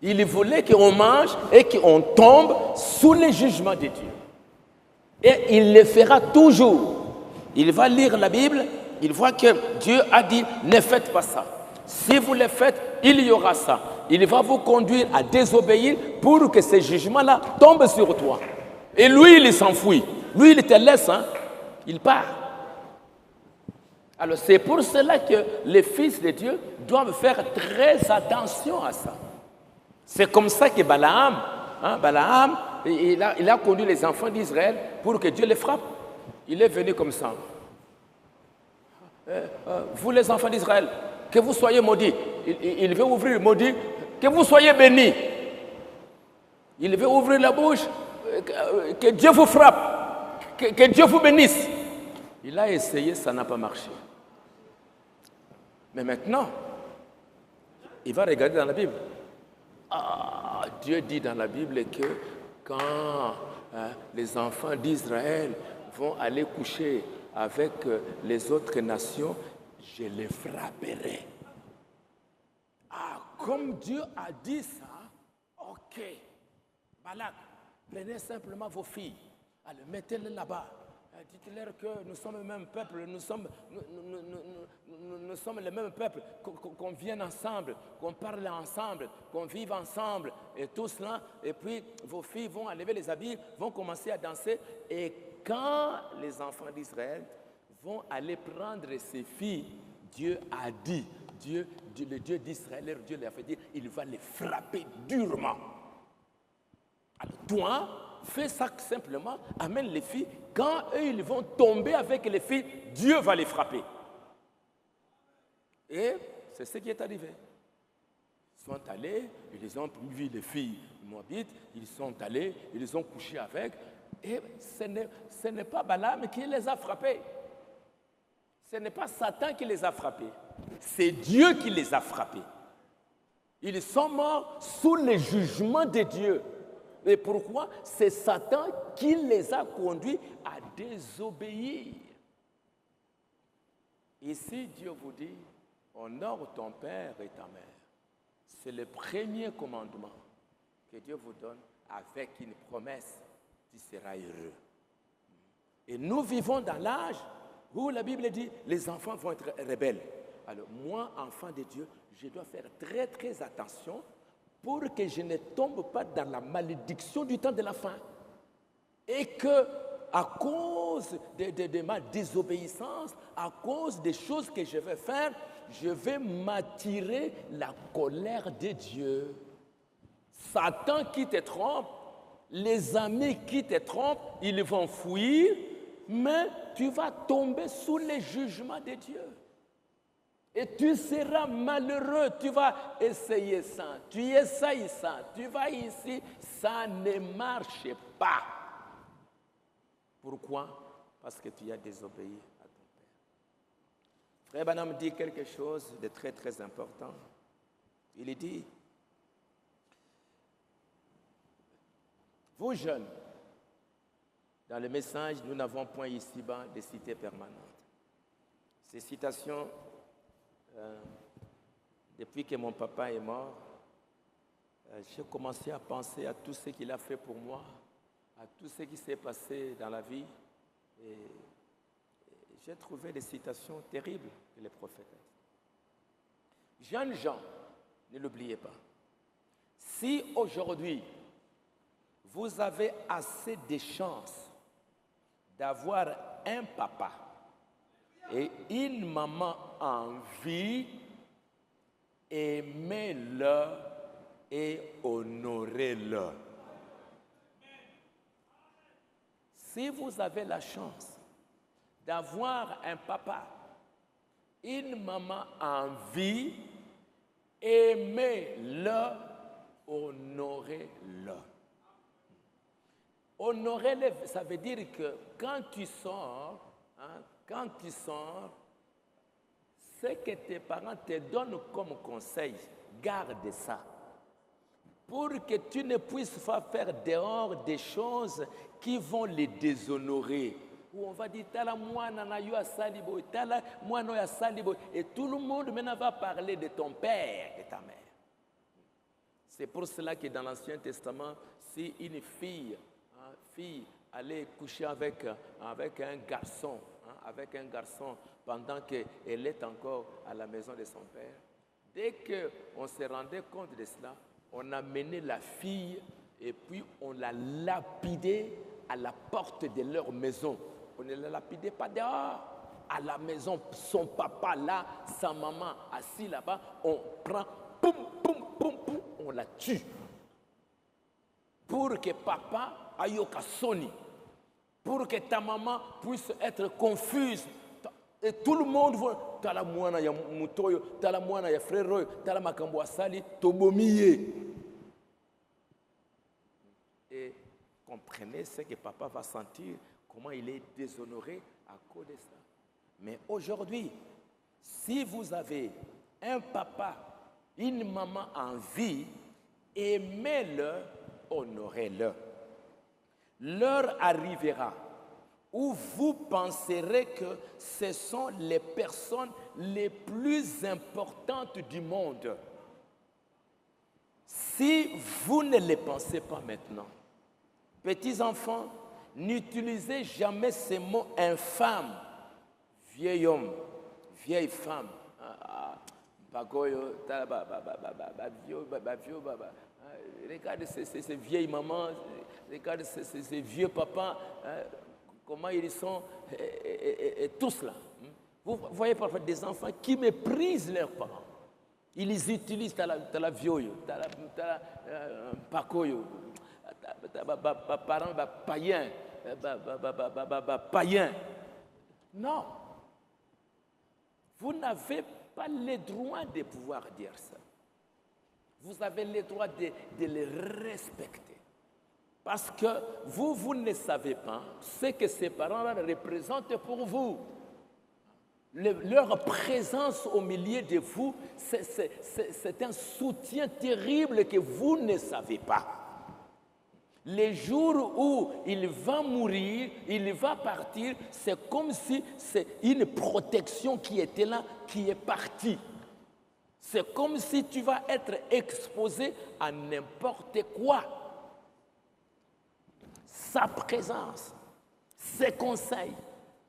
Il voulait qu'on mange et qu'on tombe sous les jugements de Dieu. Et il le fera toujours. Il va lire la Bible, il voit que Dieu a dit, ne faites pas ça. Si vous le faites, il y aura ça. Il va vous conduire à désobéir pour que ces jugements-là tombent sur toi. Et lui, il s'enfuit. Lui, il te laisse, il part. Alors, c'est pour cela que les fils de Dieu doivent faire très attention à ça. C'est comme ça que Balaam, il a conduit les enfants d'Israël pour que Dieu les frappe. Il est venu comme ça. Vous les enfants d'Israël, que vous soyez maudits. Il veut ouvrir maudit, que vous soyez bénis. Il veut ouvrir la bouche, que Dieu vous frappe, que Dieu vous bénisse. Il a essayé, ça n'a pas marché. Mais maintenant, il va regarder dans la Bible. Dieu dit dans la Bible que quand les enfants d'Israël vont aller coucher avec les autres nations, je les frapperai. Comme Dieu a dit ça, ok. Balak, prenez simplement vos filles, allez, mettez-les là-bas. Dites-leur que nous sommes le même peuple, nous sommes le même peuple, qu'on vienne ensemble, qu'on parle ensemble, qu'on vive ensemble, et tout cela. Et puis, vos filles vont enlever les habits, vont commencer à danser. Et quand les enfants d'Israël vont aller prendre ces filles, Dieu a dit, le Dieu d'Israël, Dieu leur a fait dire, il va les frapper durement. Alors toi, fais ça simplement, amène les filles. Quand eux, ils vont tomber avec les filles, Dieu va les frapper. Et c'est ce qui est arrivé. Ils sont allés, ils ont vu les filles moabites, ils sont allés, ils ont couché avec. Et ce n'est pas Balaam qui les a frappés. Ce n'est pas Satan qui les a frappés. C'est Dieu qui les a frappés. Ils sont morts sous le jugement de Dieu. Et pourquoi? C'est Satan qui les a conduits à désobéir. Ici, Dieu vous dit, honore ton père et ta mère. C'est le premier commandement que Dieu vous donne avec une promesse, tu seras heureux. Et nous vivons dans l'âge où la Bible dit, les enfants vont être rebelles. Alors moi, enfant de Dieu, je dois faire très très attention pour que je ne tombe pas dans la malédiction du temps de la fin. Et que, à cause de ma désobéissance, à cause des choses que je vais faire, je vais m'attirer la colère de Dieu. Satan qui te trompe, les amis qui te trompent, ils vont fuir, mais tu vas tomber sous les jugements de Dieu. Et tu seras malheureux, tu vas essayer ça, tu essayes ça, tu vas ici, ça ne marche pas. Pourquoi? Parce que tu as désobéi à ton père. Frère Branham dit quelque chose de très très important. Il dit, vous jeunes, dans le message, nous n'avons point ici-bas de cité permanente. Ces citations, depuis que mon papa est mort, j'ai commencé à penser à tout ce qu'il a fait pour moi, à tout ce qui s'est passé dans la vie. Et j'ai trouvé des citations terribles que les prophètes ont. Jeunes gens, ne l'oubliez pas. Si aujourd'hui, vous avez assez de chance d'avoir un papa et une maman en vie, aimez-le et honorez-le. Si vous avez la chance d'avoir un papa, une maman en vie, aimez-le, honorez-le. Honorez-le, ça veut dire que quand tu sors, ce que tes parents te donnent comme conseil, garde ça. Pour que tu ne puisses pas faire dehors des choses qui vont les déshonorer. Où on va dire, tala mwana na yo asalibo, tala mwana ya salibo, et tout le monde maintenant va parler de ton père et ta mère. C'est pour cela que dans l'Ancien Testament, si une fille allait coucher avec un garçon, pendant qu'elle est encore à la maison de son père, dès qu'on se rendait compte de cela, on a mené la fille et puis on l'a lapidée à la porte de leur maison. On ne la lapidait pas dehors. À la maison, son papa là, sa maman assis là-bas, on prend, poum, poum, poum, poum, on la tue. Pour que papa ayoka soni, pour que ta maman puisse être confuse. Et tout le monde voit, tala mwana ya mutoyo, tala mwana ya frère, tala makambo asali, tobomiye. Et comprenez ce que papa va sentir, comment il est déshonoré à cause de ça. Mais aujourd'hui, si vous avez un papa, une maman en vie, aimez-le, honorez-le. L'heure arrivera où vous penserez que ce sont les personnes les plus importantes du monde. Si vous ne les pensez pas maintenant, petits enfants, N'utilisez jamais ces mots infâmes. Vieil homme, vieille femme. Regarde ces vieilles mamans, regarde ces vieux papas, comment ils sont, et tous là. Vous voyez parfois des enfants qui méprisent leurs parents. Ils les utilisent, t'as la vieille, t'as la pacoyo, t'as parent païen, païen. Non. Vous n'avez pas le droit de pouvoir dire ça. Vous avez le droit de les respecter. Parce que vous ne savez pas ce que ces parents-là représentent pour vous. Leur présence au milieu de vous, c'est un soutien terrible que vous ne savez pas. Les jours où il va mourir, il va partir, c'est comme si c'est une protection qui était là, qui est partie. C'est comme si tu vas être exposé à n'importe quoi. Sa présence, ses conseils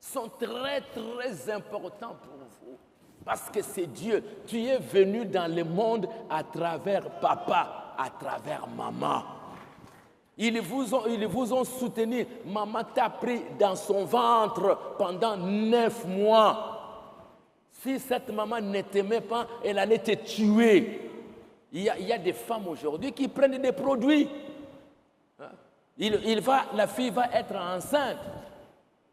sont très, très importants pour vous. Parce que c'est Dieu. Tu es venu dans le monde à travers papa, à travers maman. Ils vous ont soutenu. Maman t'a pris dans son ventre pendant 9 mois. Si cette maman ne t'aimait pas, elle allait te tuer. Il y a des femmes aujourd'hui qui prennent des produits. La fille va être enceinte.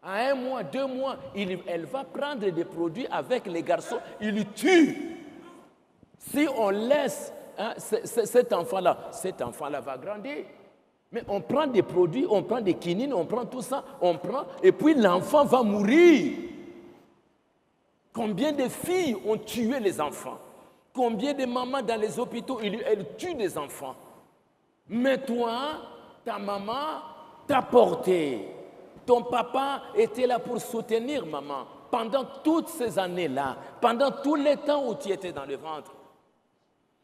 À 1 mois, 2 mois, elle va prendre des produits avec les garçons. Ils le tuent. Si on laisse cet enfant-là va grandir. Mais on prend des produits, on prend des quinines, on prend tout ça, et puis l'enfant va mourir. Combien de filles ont tué les enfants? Combien de mamans dans les hôpitaux, elles tuent des enfants? Mais toi, ta maman t'a porté. Ton papa était là pour soutenir maman pendant toutes ces années-là, pendant tout le temps où tu étais dans le ventre.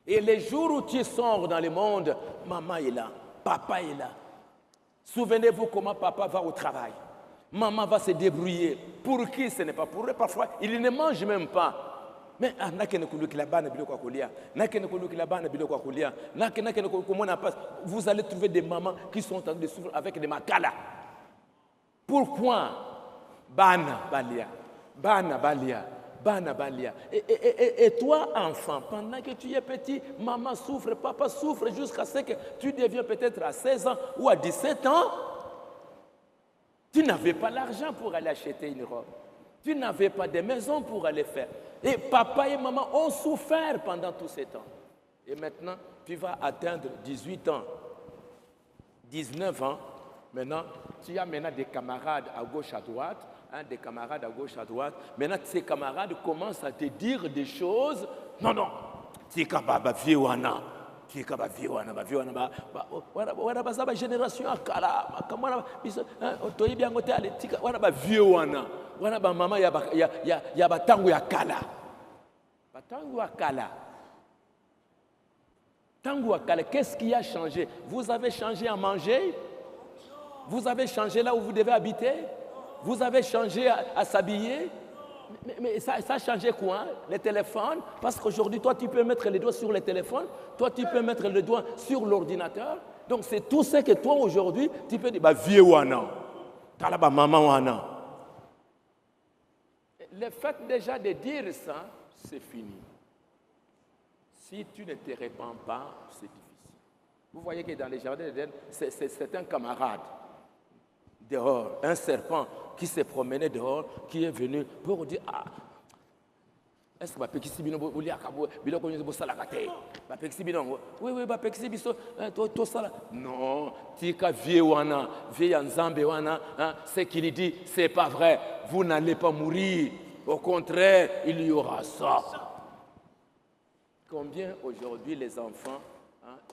Et les jours où tu sors dans le monde, maman est là, papa est là. Souvenez-vous comment papa va au travail. Maman va se débrouiller. Pour qui? Ce n'est pas pour eux. Parfois, ils ne mangent même pas. Mais vous allez trouver des mamans qui sont en train de souffrir avec des makala. Pourquoi? Bana balia, bana balia, bana balia. Et toi, enfant, pendant que tu es petit, maman souffre, papa souffre jusqu'à ce que tu deviens peut-être à 16 ans ou à 17 ans. Tu n'avais pas l'argent pour aller acheter une robe. Tu n'avais pas de maison pour aller faire. Et papa et maman ont souffert pendant tous ces temps. Et maintenant, tu vas atteindre 18 ans, 19 ans. Maintenant, tu as maintenant des camarades à gauche, à droite. Des camarades à gauche, à droite. Maintenant, ces camarades commencent à te dire des choses. Non, non. Tu es capable de vivre. Tu es capable de vivre. Tu es génération à Kala. Tu es bien côté à l'éthique. Tu es maman, il y a Batangu ya Kala. Batangu ya Kala. Tangu ya Kala, qu'est-ce qui a changé? Vous avez changé à manger? Vous avez changé là où vous devez habiter? Vous avez changé à s'habiller? Mais ça a changé quoi? Les téléphones? Parce qu'aujourd'hui, toi, tu peux mettre les doigts sur le téléphone. Toi, tu peux mettre le doigt sur l'ordinateur. Donc, c'est tout ce que toi, aujourd'hui, tu peux dire, bah, vieux wana. Talaba maman wana. Le fait déjà de dire ça, c'est fini. Si tu ne te répands pas, c'est difficile. Vous voyez que dans les jardins d'Éden, c'est un camarade dehors, un serpent qui s'est promené dehors, qui est venu pour dire, ah, est-ce que ma pekisi bino boli akabo bilo ko nyozo sala kate ba pekisi bino oui ba pekisi biso to sala non tika vie wana vie nzambe wana ce qu'il dit c'est pas vrai, vous n'allez pas mourir, au contraire il y aura ça. Combien aujourd'hui les enfants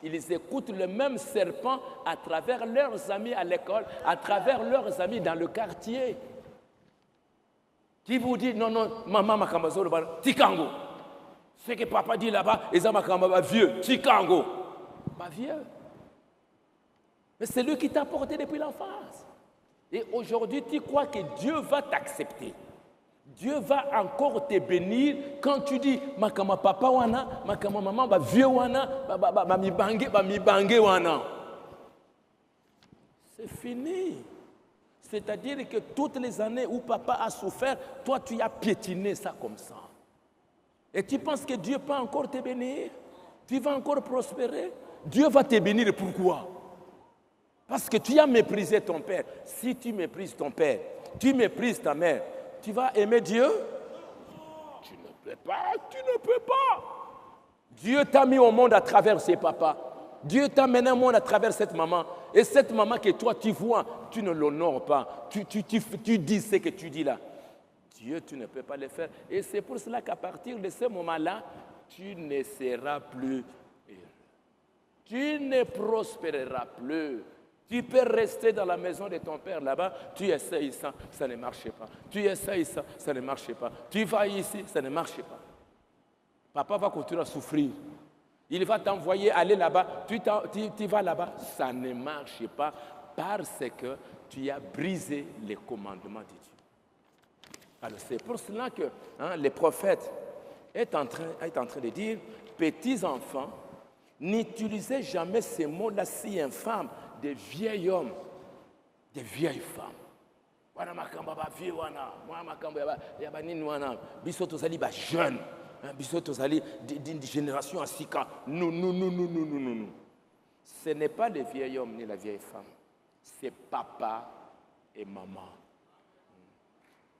ils écoutent le même serpent à travers leurs amis à l'école, à travers leurs amis dans le quartier. Qui vous dit non, maman makambazo, tikango. Ce que papa dit là-bas, ils ont makamba vieux, tikango. Pas vieux. Mais c'est lui qui t'a porté depuis l'enfance. Et aujourd'hui, tu crois que Dieu va t'accepter. Dieu va encore te bénir quand tu dis makama papa wana, makama maman ba vieux wana, ba mi bange wana. C'est fini. C'est-à-dire que toutes les années où papa a souffert, toi tu as piétiné ça comme ça. Et tu penses que Dieu peut encore te bénir? Tu vas encore prospérer? Dieu va te bénir, pourquoi? Parce que tu as méprisé ton père. Si tu méprises ton père, tu méprises ta mère, tu vas aimer Dieu? Tu ne peux pas, tu ne peux pas. Dieu t'a mis au monde à travers ses papas. Dieu t'a mené au monde à travers cette maman. Et cette maman que toi tu vois, tu ne l'honores pas. Tu dis ce que tu dis là. Dieu, tu ne peux pas le faire. Et c'est pour cela qu'à partir de ce moment-là, tu ne seras plus heureux. Tu ne prospéreras plus. Tu peux rester dans la maison de ton père là-bas, tu essayes ça, ça ne marche pas. Tu essayes ça, ça ne marche pas. Tu vas ici, ça ne marche pas. Papa va continuer à souffrir. Il va t'envoyer aller là-bas, tu vas là-bas, ça ne marche pas parce que tu as brisé les commandements de Dieu. Alors c'est pour cela que le prophète est en train de dire, petits enfants, n'utilisez jamais ces mots-là si infâmes des vieils hommes, des vieilles femmes. Wana makamba ba vieux wana, wana makamba ya ba nini wana, biso tozali ba jeune, biso tozali d'une génération à 6 ans. Non. Ce n'est pas les vieils hommes ni la vieille femme, c'est papa et maman.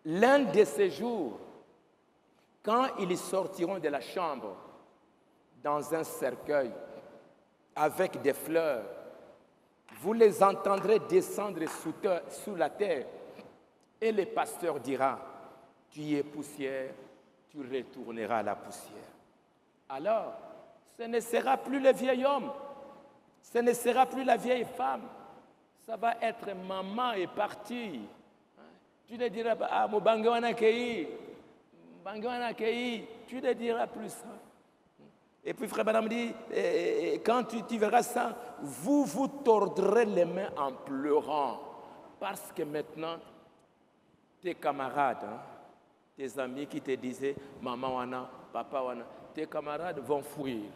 L'un de ces jours, quand ils sortiront de la chambre dans un cercueil avec des fleurs, vous les entendrez descendre sous la terre. Et le pasteur dira, tu es poussière, tu retourneras à la poussière. Alors, ce ne sera plus le vieil homme, ce ne sera plus la vieille femme, ça va être maman est partie. Tu ne diras pas, ah, mon bangawana kei, tu ne diras plus ça. Et puis Frère Branham dit, quand tu verras ça, vous vous tordrez les mains en pleurant. Parce que maintenant, tes camarades, tes amis qui te disaient, maman wana, papa wana, tes camarades vont fuir.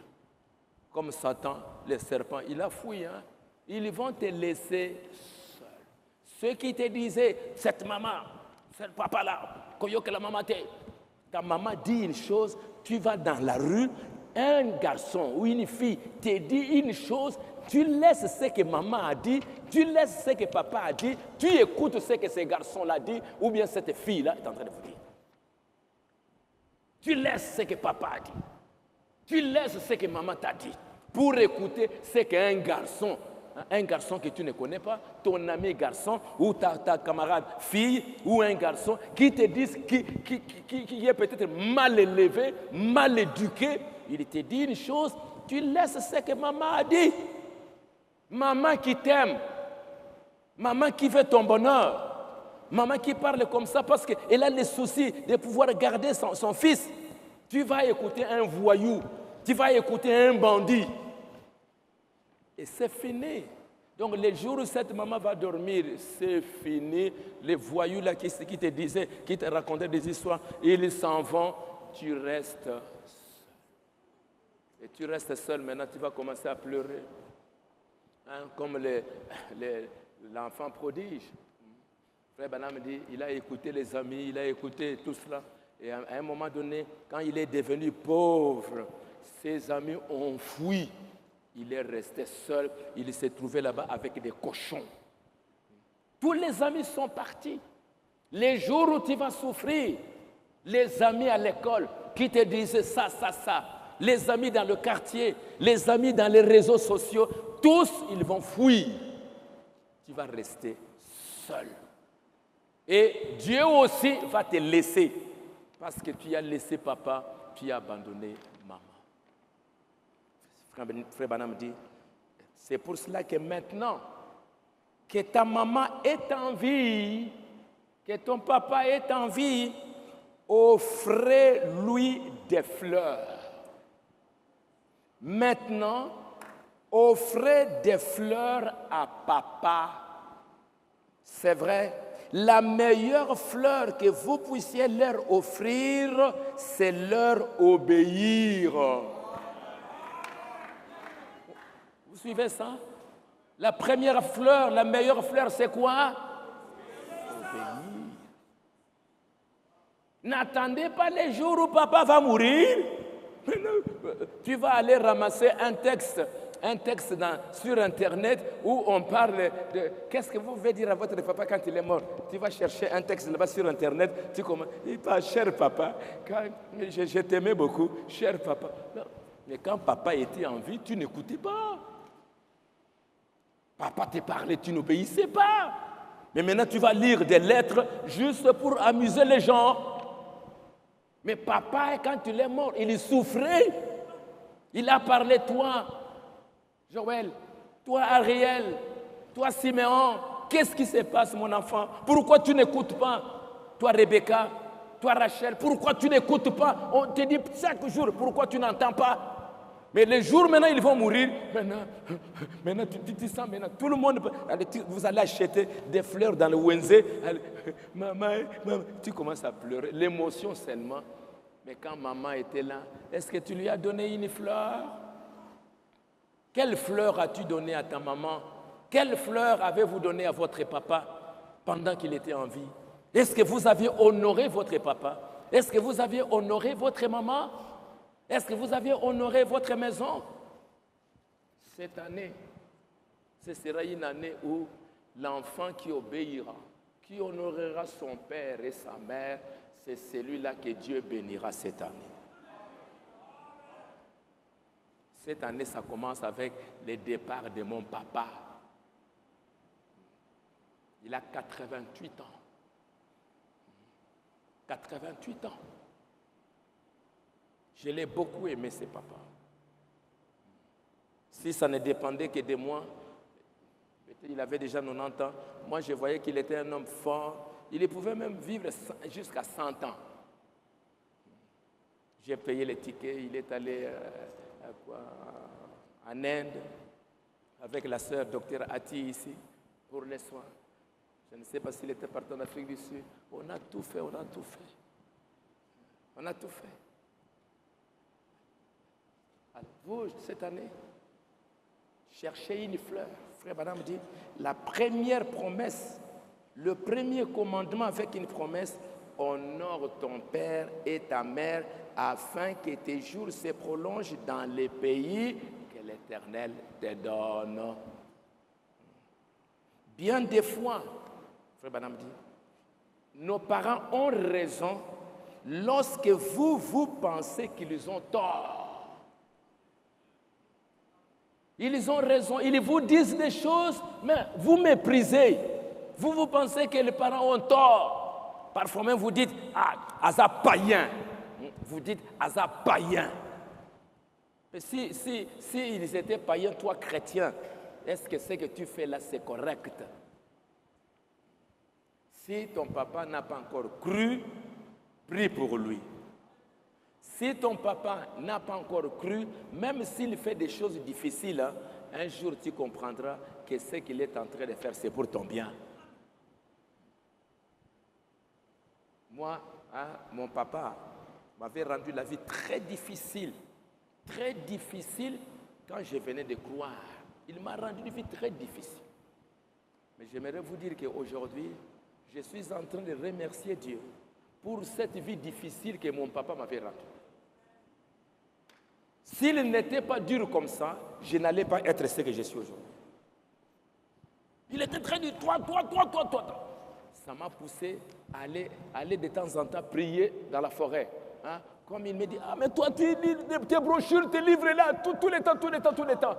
Comme Satan, le serpent, il a fui. Ils vont te laisser seul. Ceux qui te disaient, cette maman, ce papa-là, koyoke la maman ta maman dit une chose, tu vas dans la rue, un garçon ou une fille te dit une chose, tu laisses ce que maman a dit, tu laisses ce que papa a dit, tu écoutes ce que ce garçon-là dit, ou bien cette fille-là est en train de vous dire. Tu laisses ce que papa a dit, tu laisses ce que maman t'a dit, pour écouter ce qu'un garçon que tu ne connais pas, ton ami garçon ou ta camarade fille ou un garçon qui te disent qui est peut-être mal élevé, mal éduqué, il te dit une chose, tu laisses ce que maman a dit. Maman qui t'aime, maman qui veut ton bonheur, maman qui parle comme ça parce qu'elle a le souci de pouvoir garder son fils. Tu vas écouter un voyou, tu vas écouter un bandit. Et c'est fini. Donc, les jours où cette maman va dormir, c'est fini. Les voyous là qui te disaient, qui te racontaient des histoires, ils s'en vont, tu restes seul. Et tu restes seul, maintenant tu vas commencer à pleurer. Comme l'enfant prodige. Frère Branham dit, il a écouté les amis, il a écouté tout cela. Et à un moment donné, quand il est devenu pauvre, ses amis ont fui. Il est resté seul, il s'est trouvé là-bas avec des cochons. Tous les amis sont partis. Les jours où tu vas souffrir, les amis à l'école qui te disaient ça, les amis dans le quartier, les amis dans les réseaux sociaux, tous, ils vont fuir. Tu vas rester seul. Et Dieu aussi va te laisser, parce que tu as laissé papa, tu as abandonné maman. Frère Branham dit, c'est pour cela que maintenant, que ta maman est en vie, que ton papa est en vie, offrez-lui des fleurs. Maintenant, offrez des fleurs à papa. C'est vrai, la meilleure fleur que vous puissiez leur offrir, c'est leur obéir. Vous suivez ça? La première fleur, la meilleure fleur, c'est quoi? Obéir. N'attendez pas les jours où papa va mourir. Tu vas aller ramasser un texte sur Internet où on parle de qu'est-ce que vous voulez dire à votre papa quand il est mort. Tu vas chercher un texte là-bas sur Internet. Tu commences, il dit, cher papa, je t'aimais beaucoup, cher papa. Non. Mais quand papa était en vie, tu n'écoutais pas. Papa te parlait, tu n'obéissais pas. Mais maintenant, tu vas lire des lettres juste pour amuser les gens. Mais papa, quand il est mort, il souffrait. Il a parlé, toi, Joël, toi, Ariel, toi, Siméon. Qu'est-ce qui se passe, mon enfant? Pourquoi tu n'écoutes pas? Toi, Rebecca, toi, Rachel, pourquoi tu n'écoutes pas? On te dit chaque jour, pourquoi tu n'entends pas? Mais les jours maintenant, ils vont mourir. Maintenant tu sens, maintenant, tout le monde, vous allez acheter des fleurs dans le Wenze. Maman, tu commences à pleurer. L'émotion seulement. Mais quand maman était là, est-ce que tu lui as donné une fleur? Quelle fleur as-tu donné à ta maman? Quelle fleur avez-vous donné à votre papa pendant qu'il était en vie? Est-ce que vous aviez honoré votre papa? Est-ce que vous aviez honoré votre maman? Est-ce que vous aviez honoré votre maison? Cette année, ce sera une année où l'enfant qui obéira, qui honorera son père et sa mère, c'est celui-là que Dieu bénira cette année. Cette année, ça commence avec le départ de mon papa. Il a 88 ans. 88 ans. Je l'ai beaucoup aimé, ce papa. Si ça ne dépendait que de moi, peut-être il avait déjà 90 ans. Moi, je voyais qu'il était un homme fort. Il pouvait même vivre jusqu'à 100 ans. J'ai payé les tickets. Il est allé en Inde avec la sœur docteur Ati ici pour les soins. Je ne sais pas s'il était parti en Afrique du Sud. On a tout fait, on a tout fait. On a tout fait. Alors, vous, cette année, cherchez une fleur. Frère Branham dit, la première promesse, le premier commandement avec une promesse, honore ton père et ta mère afin que tes jours se prolongent dans les pays que l'Éternel te donne. Bien des fois, Frère Branham dit, nos parents ont raison lorsque vous pensez qu'ils ont tort. Ils ont raison, ils vous disent des choses, mais vous méprisez. Vous pensez que les parents ont tort. Parfois même vous dites, Asa païen. Vous dites, Asa païen. Mais si ils étaient païens, toi chrétien, est-ce que ce que tu fais là, c'est correct? Si ton papa n'a pas encore cru, prie pour lui. Si ton papa n'a pas encore cru, même s'il fait des choses difficiles, un jour tu comprendras que ce qu'il est en train de faire, c'est pour ton bien. Moi, mon papa m'avait rendu la vie très difficile quand je venais de croire. Il m'a rendu une vie très difficile. Mais j'aimerais vous dire qu'aujourd'hui, je suis en train de remercier Dieu pour cette vie difficile que mon papa m'avait rendue. S'il n'était pas dur comme ça, je n'allais pas être ce que je suis aujourd'hui. Il était très dur, toi. Ça m'a poussé à aller de temps en temps prier dans la forêt. Hein? Comme il me dit, mais toi, tu lis tes brochures, tes livres là, tout le temps.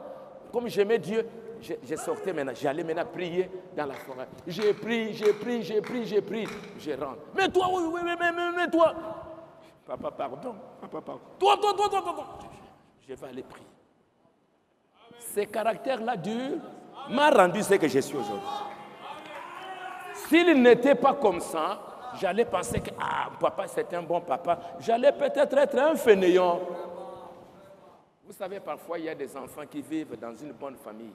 Comme j'aimais Dieu, je sortais maintenant, j'allais maintenant prier dans la forêt. J'ai pris, je rentre. Mais toi, mais toi. Papa, pardon. Toi. Je vais aller prier. Ce caractère-là dur m'a rendu ce que je suis aujourd'hui. S'il n'était pas comme ça, j'allais penser que papa c'est un bon papa. J'allais peut-être être un fainéant. Vous savez, parfois il y a des enfants qui vivent dans une bonne famille,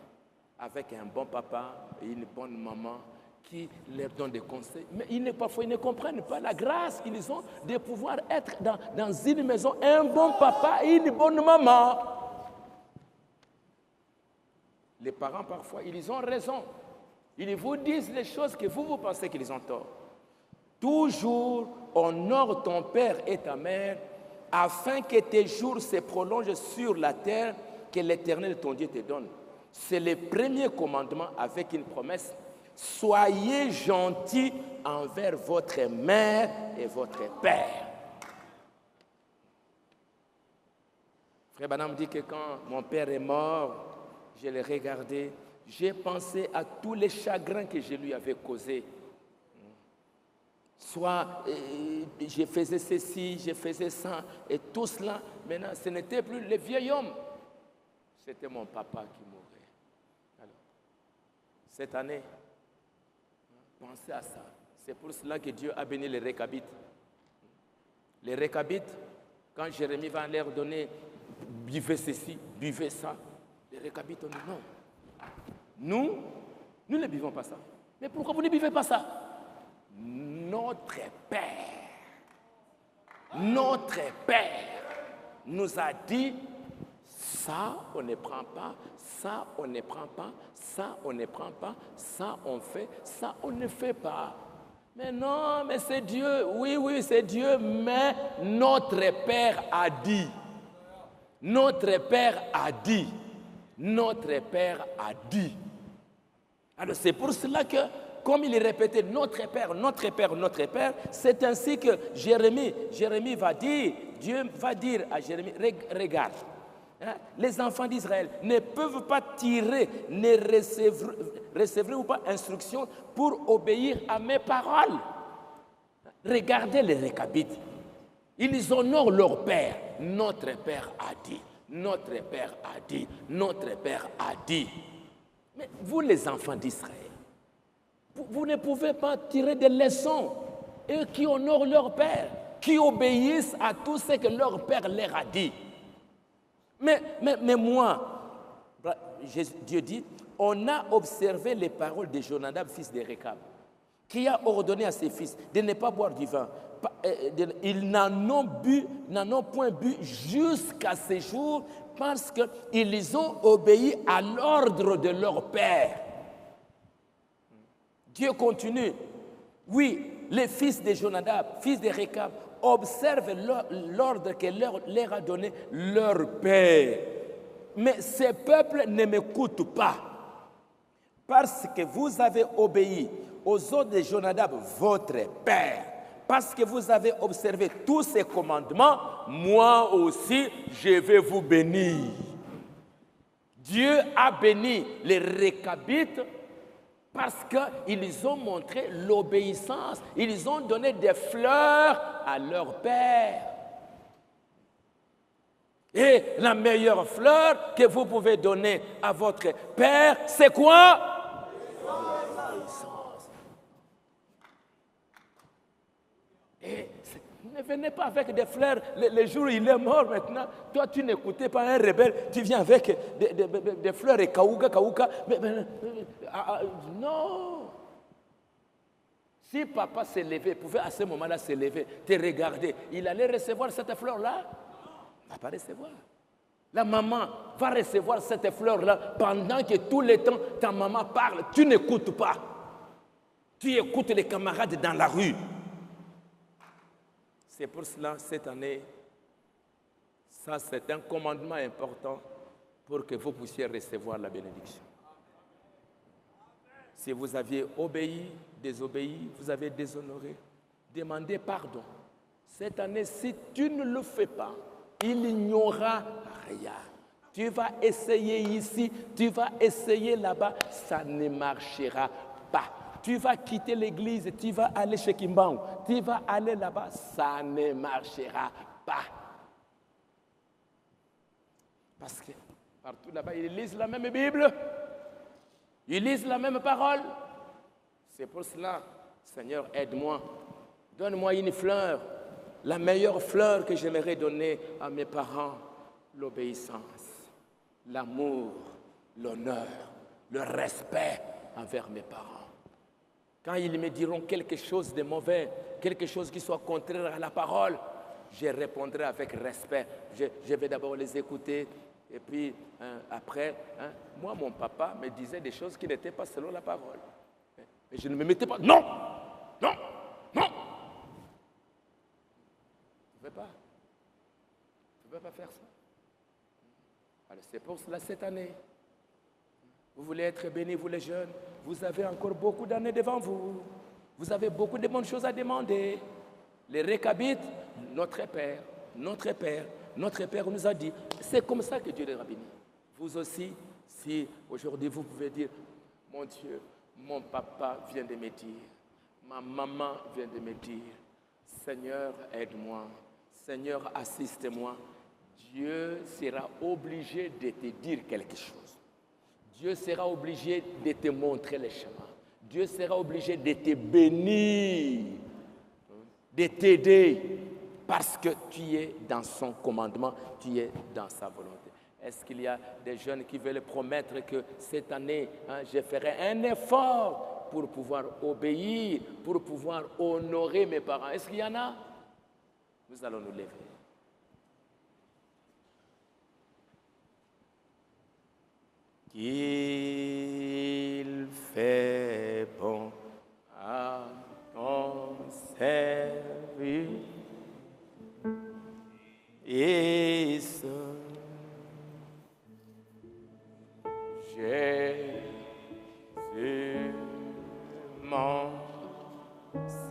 avec un bon papa et une bonne maman. qui leur donne des conseils. Mais parfois, ils ne comprennent pas la grâce qu'ils ont de pouvoir être dans une maison, un bon papa et une bonne maman. Les parents, parfois, ils ont raison. Ils vous disent les choses que vous pensez qu'ils ont tort. Toujours, honore ton père et ta mère, afin que tes jours se prolongent sur la terre que l'Éternel, ton Dieu, te donne. C'est le premier commandement avec une promesse. Soyez gentils envers votre mère et votre père. Frère Branham dit que quand mon père est mort, je l'ai regardé, j'ai pensé à tous les chagrins que je lui avais causés. Soit je faisais ceci, je faisais ça, et tout cela. Maintenant, ce n'était plus le vieil homme, c'était mon papa qui mourait. Alors, cette année, pensez à ça. C'est pour cela que Dieu a béni les Récabites. Les Récabites, quand Jérémie va leur donner, buvez ceci, buvez ça, les Récabites ont dit non. Nous ne buvons pas ça. Mais pourquoi vous ne buvez pas ça? Notre Père nous a dit, ça on ne prend pas, ça on ne prend pas, ça on ne prend pas, ça on fait, ça on ne fait pas. Mais non, mais c'est Dieu, oui, c'est Dieu, mais notre Père a dit. Notre Père a dit. Notre Père a dit. Alors c'est pour cela que, comme il répétait notre Père, notre Père, notre Père, c'est ainsi que Jérémie va dire, Dieu va dire à Jérémie, regarde, hein, les enfants d'Israël ne peuvent pas tirer, ne recevoir ou pas instruction pour obéir à mes paroles. Regardez les Récabites, ils honorent leur Père. Notre Père a dit, notre Père a dit, notre Père a dit. Mais vous les enfants d'Israël, vous ne pouvez pas tirer des leçons. Eux qui honorent leur Père, qui obéissent à tout ce que leur Père leur a dit. Mais moi, Dieu dit, on a observé les paroles de Jonadab, fils de Récab, qui a ordonné à ses fils de ne pas boire du vin. Ils n'en ont point bu jusqu'à ce jour parce qu'ils ont obéi à l'ordre de leur Père. Dieu continue. Oui, les fils de Jonadab, fils de Récab, observent l'ordre que leur a donné leur Père. Mais ces peuples ne m'écoutent pas parce que vous avez obéi aux ordres de Jonadab, votre Père. Parce que vous avez observé tous ces commandements, moi aussi, je vais vous bénir. Dieu a béni les Récabites parce qu'ils ont montré l'obéissance. Ils ont donné des fleurs à leur Père. Et la meilleure fleur que vous pouvez donner à votre Père, c'est quoi? Et ne venez pas avec des fleurs. Le jour où il est mort maintenant, toi tu n'écoutais pas un rebelle, tu viens avec des fleurs et kaouka. Non. Si papa s'est levé, pouvait à ce moment-là se lever, te regarder, il allait recevoir cette fleur-là? Il ne va pas recevoir. La maman va recevoir cette fleur-là pendant que tout le temps ta maman parle, tu n'écoutes pas. Tu écoutes les camarades dans la rue. C'est pour cela, cette année, ça c'est un commandement important pour que vous puissiez recevoir la bénédiction. Si vous aviez obéi, désobéi, vous avez déshonoré, demandez pardon. Cette année, si tu ne le fais pas, il n'y aura rien. Tu vas essayer ici, tu vas essayer là-bas, ça ne marchera pas. Tu vas quitter l'église, tu vas aller chez Kimbang, tu vas aller là-bas, ça ne marchera pas. Parce que partout là-bas, ils lisent la même Bible, ils lisent la même parole. C'est pour cela, Seigneur, aide-moi, donne-moi une fleur, la meilleure fleur que j'aimerais donner à mes parents, l'obéissance, l'amour, l'honneur, le respect envers mes parents. Quand ils me diront quelque chose de mauvais, quelque chose qui soit contraire à la parole, je répondrai avec respect. Je vais d'abord les écouter. Et puis, après, moi, mon papa me disait des choses qui n'étaient pas selon la parole. Mais je ne me mettais pas. Non! Non! Non! Tu ne peux pas. Tu ne peux pas faire ça. Alors, c'est pour cela, cette année, vous voulez être bénis, vous les jeunes, vous avez encore beaucoup d'années devant vous. Vous avez beaucoup de bonnes choses à demander. Les Récabites, notre Père nous a dit, c'est comme ça que Dieu les a bénis. Vous aussi, si aujourd'hui vous pouvez dire, mon Dieu, mon papa vient de me dire, ma maman vient de me dire, Seigneur, aide-moi, Seigneur, assiste-moi. Dieu sera obligé de te dire quelque chose. Dieu sera obligé de te montrer le chemin. Dieu sera obligé de te bénir, de t'aider, parce que tu es dans son commandement, tu es dans sa volonté. Est-ce qu'il y a des jeunes qui veulent promettre que cette année, je ferai un effort pour pouvoir obéir, pour pouvoir honorer mes parents? Est-ce qu'il y en a? Nous allons nous lever. Qu'il fait bon à ton service, Jésus, mon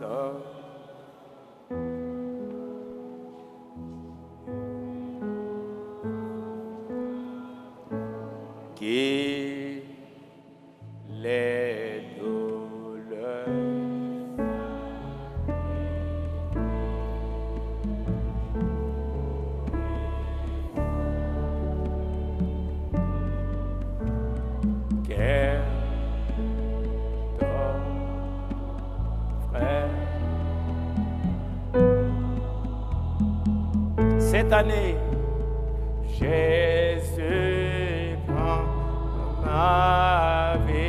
sauveur. Qui les douleurs qu'est ton frère cette année, Jésus prend ma vie.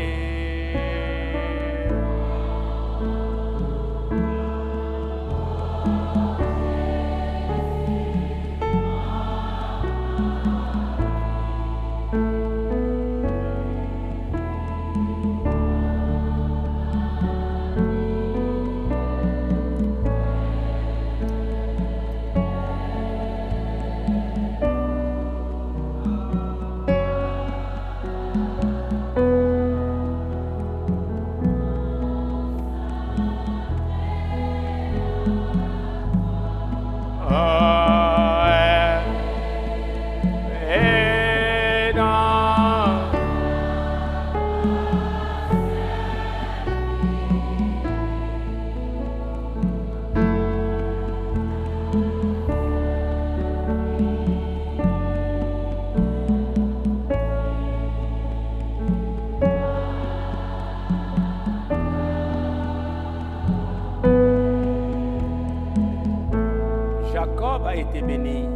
Jacob a été béni.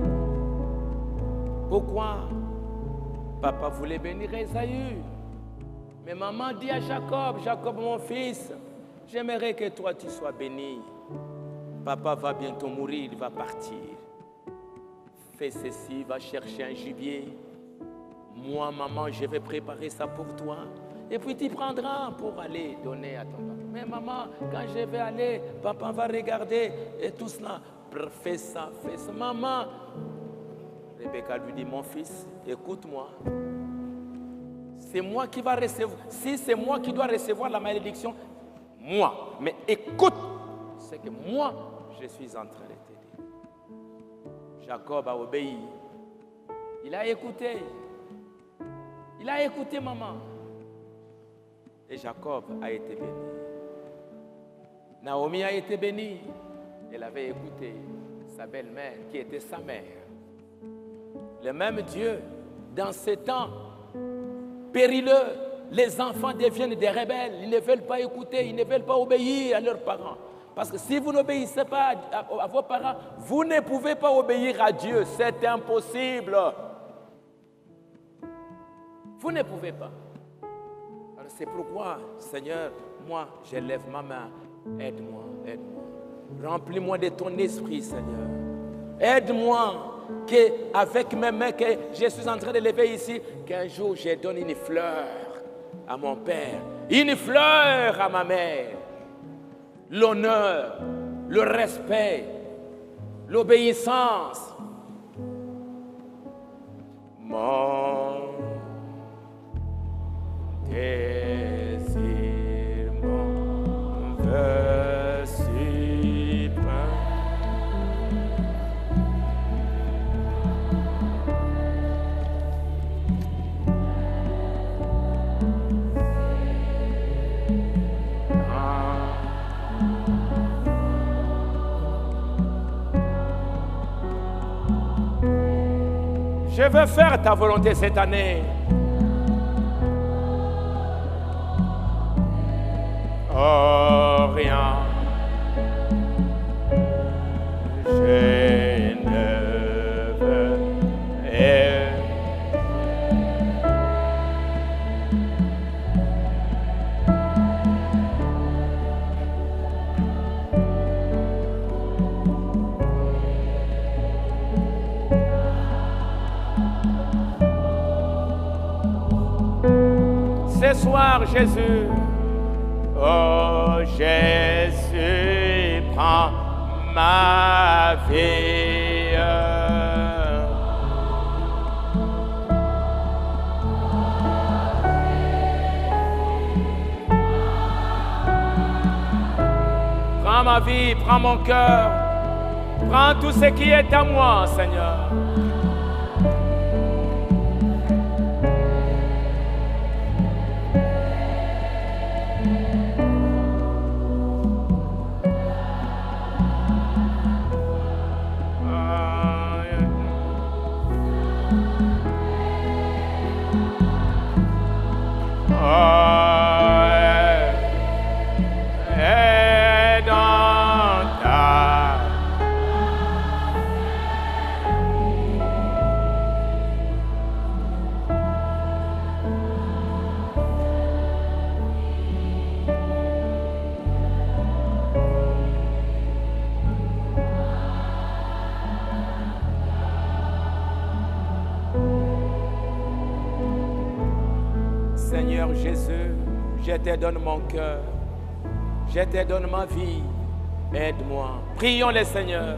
Pourquoi? Papa voulait bénir Esaü. Mais maman dit à Jacob, Jacob mon fils, j'aimerais que toi tu sois béni. Papa va bientôt mourir, il va partir. Fais ceci, va chercher un gibier. Moi, maman, je vais préparer ça pour toi. Et puis tu prendras pour aller donner à ton papa. Mais maman, quand je vais aller, papa va regarder et tout cela. Fais ça, fais ça. Maman, Rebecca lui dit, mon fils, écoute-moi. C'est moi qui va recevoir. Si c'est moi qui dois recevoir la malédiction, moi. Mais écoute, c'est que moi, je suis en train de te dire. Jacob a obéi. Il a écouté. Il a écouté maman. Et Jacob a été béni. Naomi a été bénie. Elle avait écouté sa belle-mère qui était sa mère. Le même Dieu, dans ces temps périlleux, les enfants deviennent des rebelles. Ils ne veulent pas écouter, ils ne veulent pas obéir à leurs parents. Parce que si vous n'obéissez pas à vos parents, vous ne pouvez pas obéir à Dieu. C'est impossible. Vous ne pouvez pas. Alors C'est pourquoi, Seigneur, moi, j'élève ma main. Aide-moi, aide-moi. Remplis-moi de ton esprit, Seigneur. Aide-moi qu'avec mes mains que je suis en train de lever ici, qu'un jour je donne une fleur à mon père, une fleur à ma mère. L'honneur, le respect, l'obéissance. Mon désir, mon vœu suprême, je veux faire ta volonté cette année. Oh, rien, je ne veux. Ce soir, Jésus, oh Jésus, prends ma vie. Prends ma vie, prends mon cœur, prends tout ce qui est à moi, Seigneur. Seigneur Jésus, je te donne mon cœur, je te donne ma vie, aide-moi. Prions le Seigneur.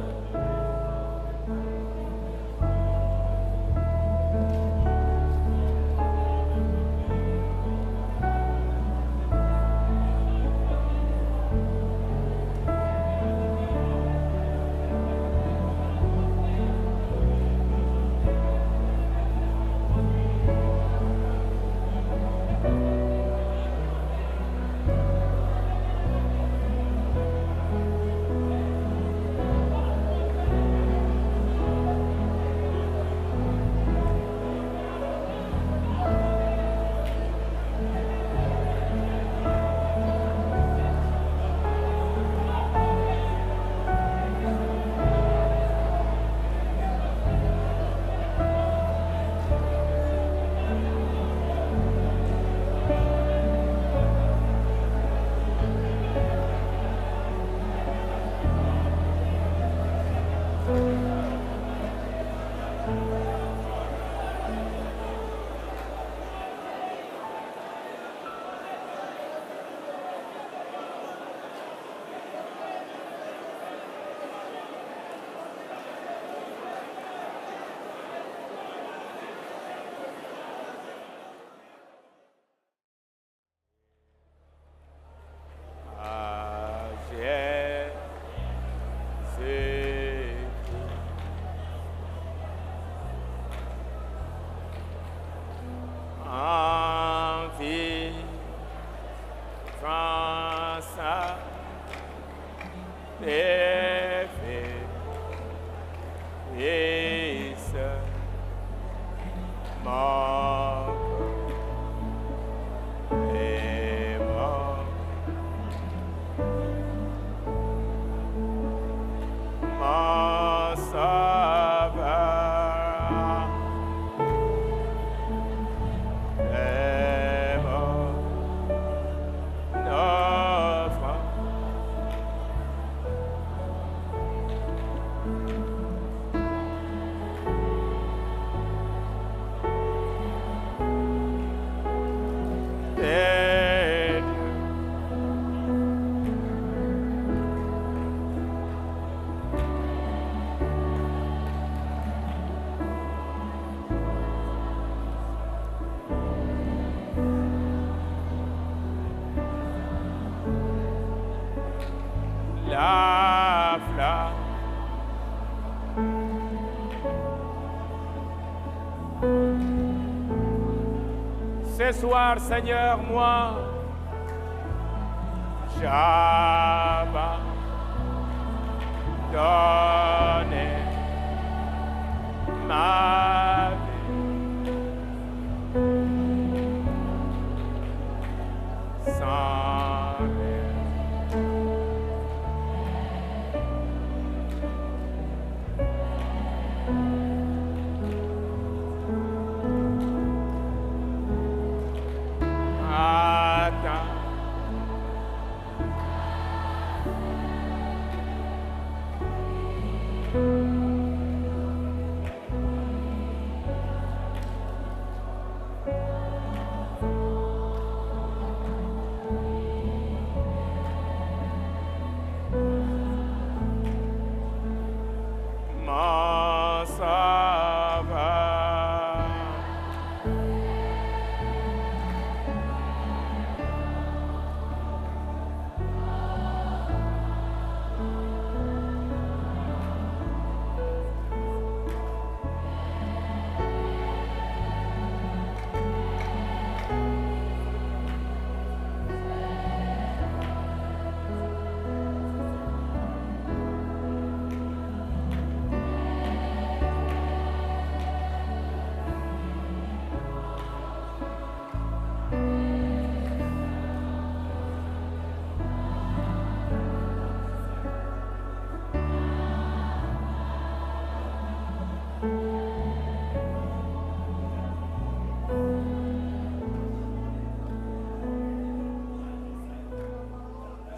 la flamme. Ce soir, Seigneur, moi, j'abandonne ma vie sans mon sauveur.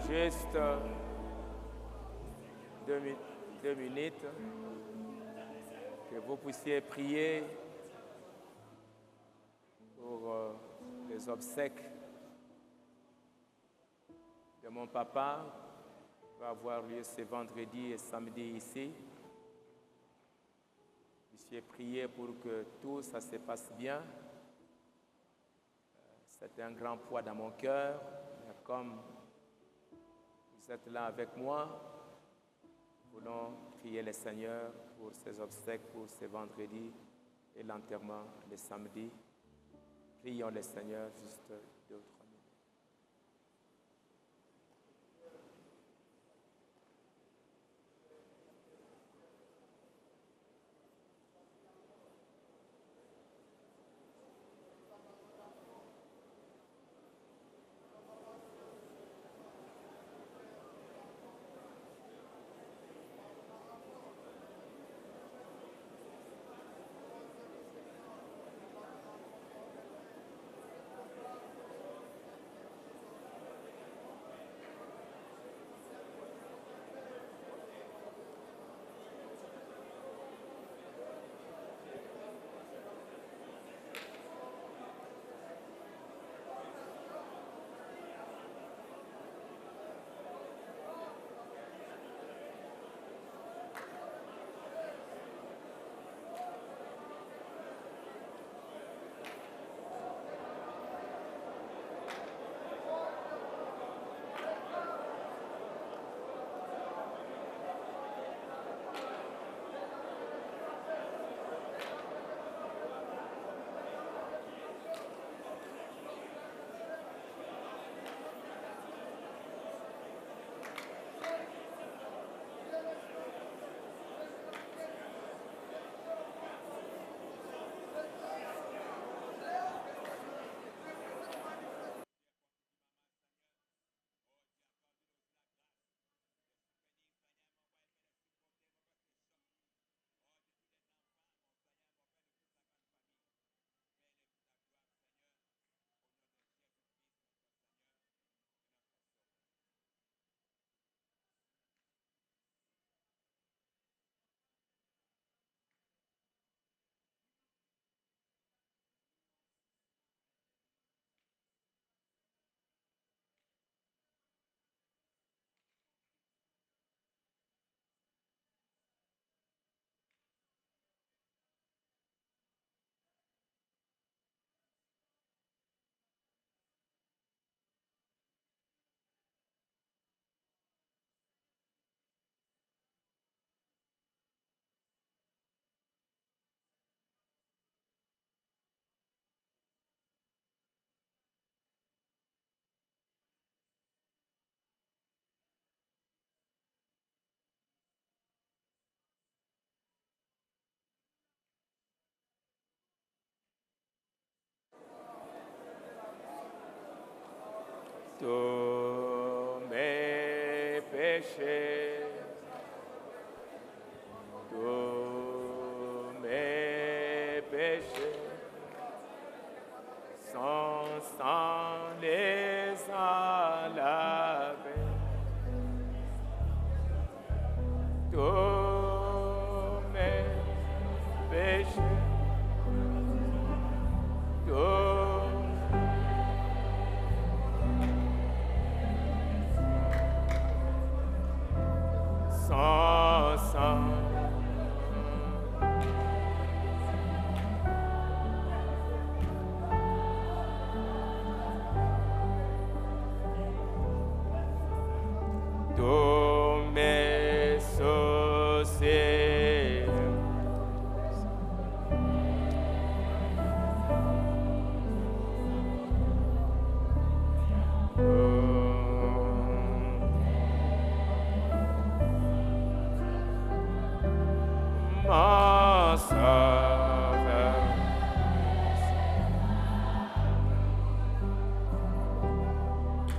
Juste 2 minutes, que vous puissiez prier pour les obsèques de mon papa, qui va avoir lieu ce vendredi et samedi ici. Vous puissiez prier pour que tout ça se passe bien. C'est un grand poids dans mon cœur, mais comme vous êtes là avec moi, nous voulons prier le Seigneur pour ses obsèques, pour ce vendredi et l'enterrement le samedi. Prions le Seigneur juste 2 ou 3 minutes. péchés, tous mes péchés. Son sang les a lavés. Tous mes péchés. Son sang. Tous mes soucis, mon sauveur,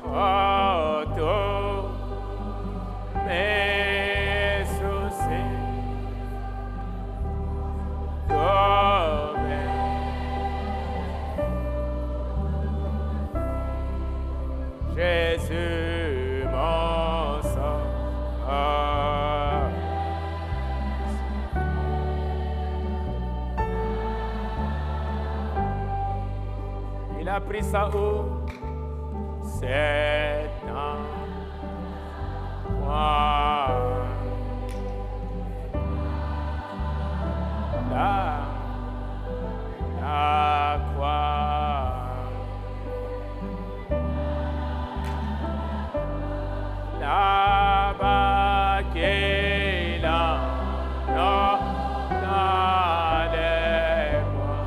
oh, tous mes soucis, tous Jésus, mon sauveur. Il a pris ça où? C'est dans moi. La croix. Là-bas qu'il en a dans les bois.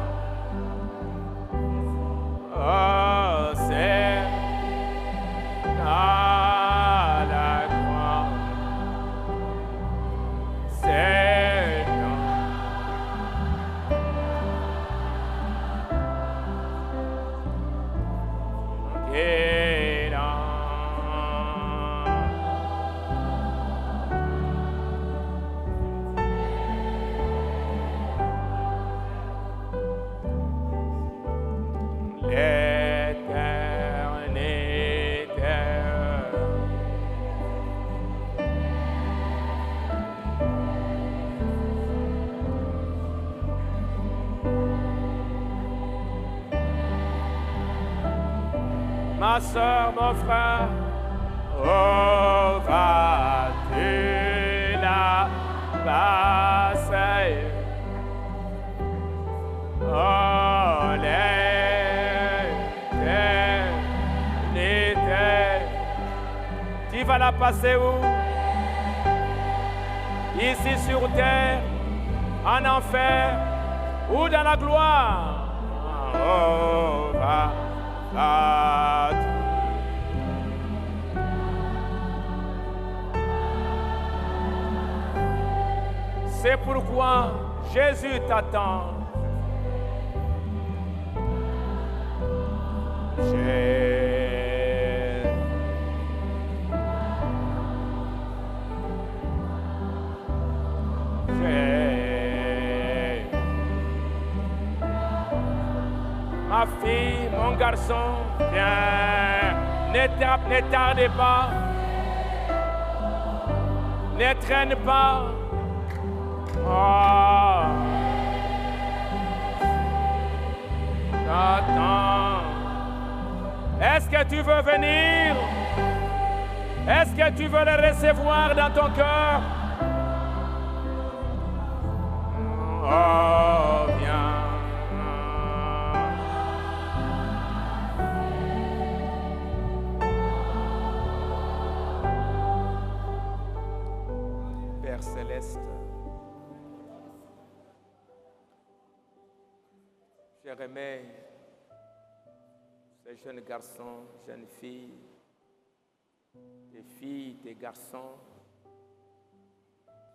Oh, c'est dans la croix. C'est dans qu'il en l'éternité. Ma soeur, mon frère, oh, vas-tu la passer? Oh, l'éternité. Tu vas la passer où? Ici sur terre, en enfer ou dans la gloire? Oh, vas-tu? C'est pourquoi Jésus t'attend. Ma fille, mon garçon, viens, ne tardez pas, ne traîne pas. Oh, t'attends. Est-ce que tu veux venir? Est-ce que tu veux le recevoir dans ton cœur? Oh, viens. Père céleste, je remets ces jeunes garçons, jeunes filles, tes filles, tes garçons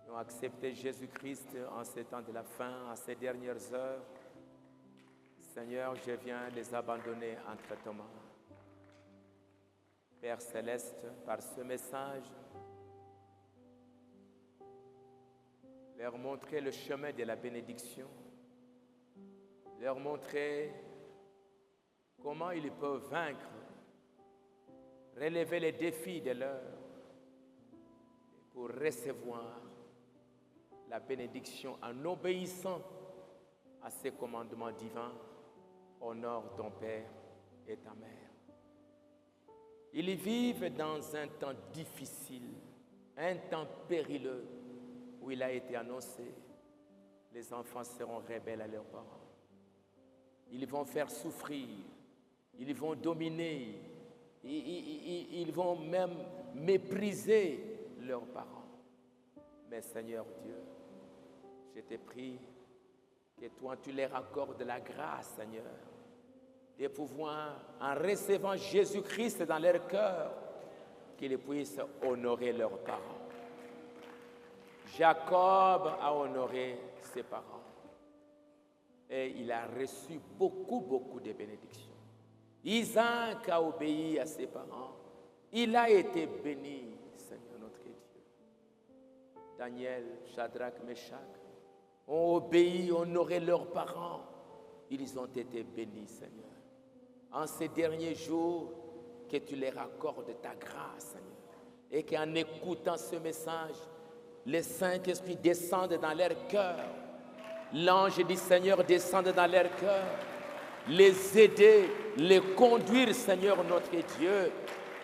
qui ont accepté Jésus-Christ en ces temps de la fin, en ces dernières heures. Seigneur, je viens les abandonner entre tes mains. Père céleste, par ce message, leur montrer le chemin de la bénédiction, leur montrer comment ils peuvent vaincre, relever les défis de l'heure pour recevoir la bénédiction en obéissant à ces commandements divins. Honore ton père et ta mère. Ils vivent dans un temps difficile, un temps périlleux, où il a été annoncé, les enfants seront rebelles à leurs parents. Ils vont faire souffrir, ils vont dominer, ils vont même mépriser leurs parents. Mais Seigneur Dieu, je te prie que toi tu leur accordes la grâce, Seigneur, de pouvoir, en recevant Jésus-Christ dans leur cœur, qu'ils puissent honorer leurs parents. Jacob a honoré ses parents et il a reçu beaucoup de bénédictions. Isaac a obéi à ses parents. Il a été béni, Seigneur notre Dieu. Daniel, Shadrach, Meshach ont obéi, honoré leurs parents. Ils ont été bénis, Seigneur. En ces derniers jours, que tu leur accordes ta grâce, Seigneur. Et qu'en écoutant ce message, le Saint-Esprit descende dans leur cœur. L'ange du Seigneur descende dans leur cœur. Les aider, les conduire, Seigneur notre Dieu,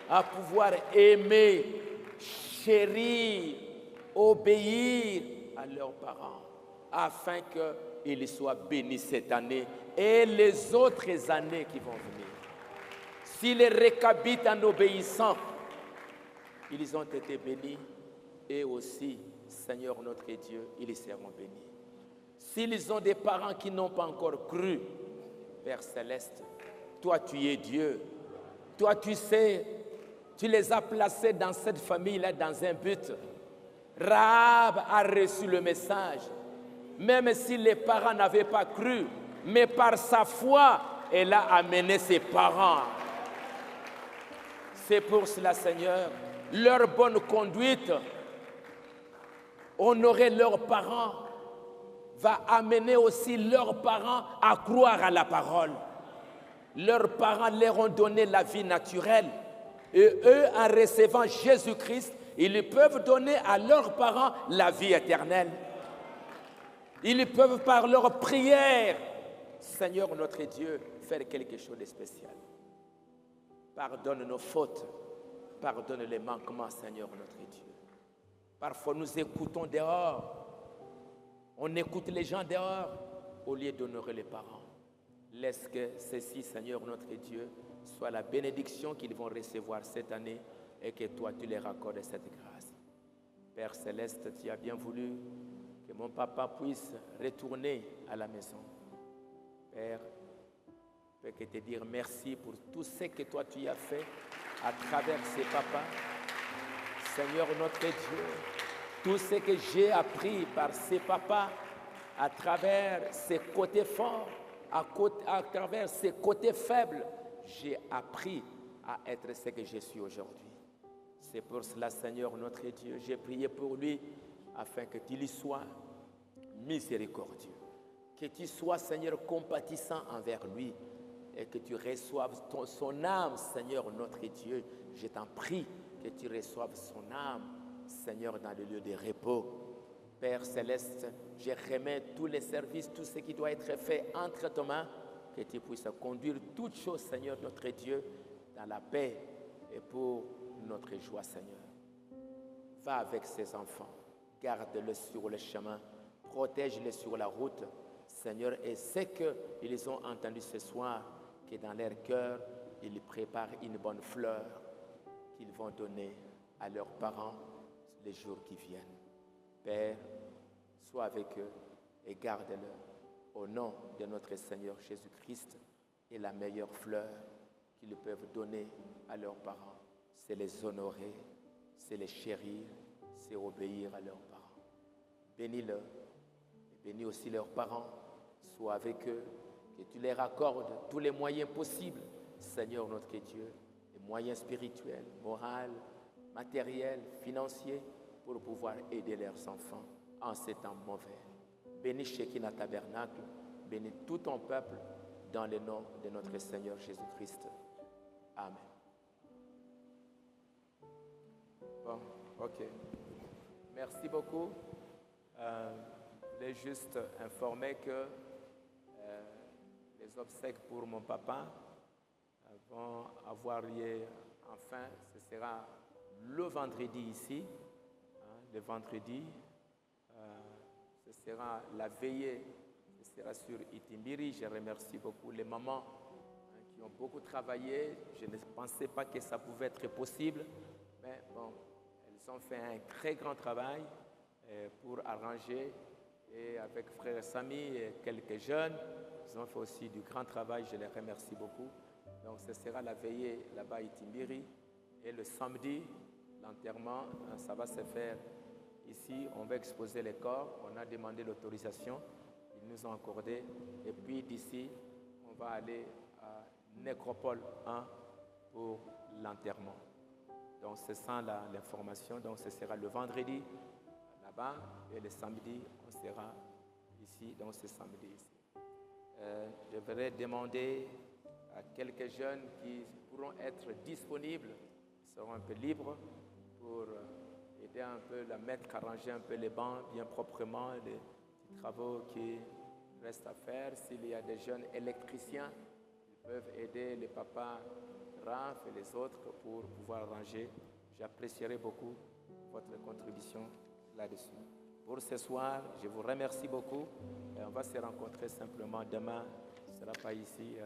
à pouvoir aimer, chérir, obéir à leurs parents, afin qu'ils soient bénis cette année et les autres années qui vont venir. S'ils récabitent en obéissant, ils ont été bénis et aussi, Seigneur notre Dieu, ils seront bénis. S'ils ont des parents qui n'ont pas encore cru, Père Céleste, toi tu es Dieu, toi tu sais, tu les as placés dans cette famille-là dans un but. Rahab a reçu le message, même si les parents n'avaient pas cru, mais par sa foi, elle a amené ses parents. C'est pour cela, Seigneur, leur bonne conduite, honorer leurs parents, va amener aussi leurs parents à croire à la parole. Leurs parents leur ont donné la vie naturelle. Et eux, en recevant Jésus-Christ, ils peuvent donner à leurs parents la vie éternelle. Ils peuvent par leur prière, Seigneur notre Dieu, faire quelque chose de spécial. Pardonne nos fautes, pardonne les manquements, Seigneur notre Dieu. Parfois nous écoutons dehors, on écoute les gens dehors au lieu d'honorer les parents. Laisse que ceci, Seigneur notre Dieu, soit la bénédiction qu'ils vont recevoir cette année et que toi tu leur accordes cette grâce. Père Céleste, tu as bien voulu que mon papa puisse retourner à la maison. Père, je peux te dire merci pour tout ce que toi tu as fait à travers ces papas. Seigneur notre Dieu, tout ce que j'ai appris par ces papas à travers ses côtés forts, à travers ses côtés faibles, j'ai appris à être ce que je suis aujourd'hui. C'est pour cela, Seigneur notre Dieu, j'ai prié pour lui afin que tu lui sois miséricordieux, que tu sois, Seigneur, compatissant envers lui et que tu reçoives son âme, Seigneur notre Dieu. Je t'en prie que tu reçoives son âme, Seigneur, dans le lieu de repos. Père Céleste, je remets tous les services, tout ce qui doit être fait entre tes mains, que tu puisses conduire toutes choses, Seigneur notre Dieu, dans la paix et pour notre joie, Seigneur. Va avec ces enfants, garde-les sur le chemin, protège-les sur la route, Seigneur, et c'est qu'ils ont entendu ce soir que dans leur cœur, ils préparent une bonne fleur qu'ils vont donner à leurs parents les jours qui viennent. Père, sois avec eux et garde-les au nom de notre Seigneur Jésus-Christ. Et la meilleure fleur qu'ils peuvent donner à leurs parents, c'est les honorer, c'est les chérir, c'est obéir à leurs parents. Bénis-les et bénis aussi leurs parents. Sois avec eux, que tu leur accordes tous les moyens possibles, Seigneur notre Dieu, les moyens spirituels, moraux, matériels, financiers, pour pouvoir aider leurs enfants en ces temps mauvais. Bénis Shekinah Tabernacle, bénis tout ton peuple dans le nom de notre Seigneur Jésus-Christ. Amen. Bon, ok. Merci beaucoup. Je voulais juste informer que les obsèques pour mon papa vont avoir lieu enfin, ce sera le vendredi ici, le vendredi, ce sera la veillée, ce sera sur Itimbiri. Je remercie beaucoup les mamans qui ont beaucoup travaillé. Je ne pensais pas que ça pouvait être possible, mais bon, elles ont fait un très grand travail pour arranger, et avec frère Samy et quelques jeunes, ils ont fait aussi du grand travail, je les remercie beaucoup. Donc ce sera la veillée là-bas à Itimbiri, et le samedi, l'enterrement, ça va se faire ici. On va exposer les corps, on a demandé l'autorisation, ils nous ont accordé, et puis d'ici, on va aller à Nécropole 1 pour l'enterrement. Donc c'est ça l'information. Donc ce sera le vendredi là-bas, et le samedi, on sera ici, donc c'est samedi ici. Je voudrais demander à quelques jeunes qui pourront être disponibles, seront un peu libres, pour aider un peu la maître à ranger un peu les bancs bien proprement, les petits travaux qui restent à faire. S'il y a des jeunes électriciens, ils peuvent aider les papas Raph et les autres pour pouvoir ranger. J'apprécierai beaucoup votre contribution là-dessus. Pour ce soir, je vous remercie beaucoup. Et on va se rencontrer simplement demain. Ce ne sera pas ici,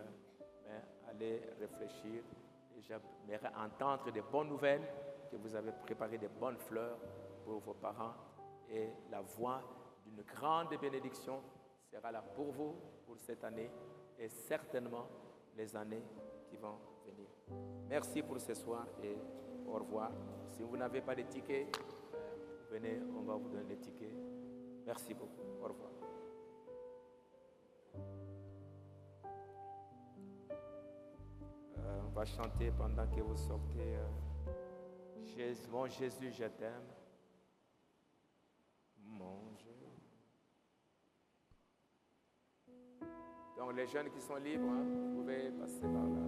mais allez réfléchir. Et j'aimerais entendre des bonnes nouvelles, que vous avez préparé des bonnes fleurs pour vos parents. Et la voix d'une grande bénédiction sera là pour vous, pour cette année, et certainement les années qui vont venir. Merci pour ce soir et au revoir. Si vous n'avez pas de tickets, venez, on va vous donner des tickets. Merci beaucoup. Au revoir. On va chanter pendant que vous sortez. Mon Jésus, je t'aime. Mon Jésus. Donc les jeunes qui sont libres, vous pouvez passer par là.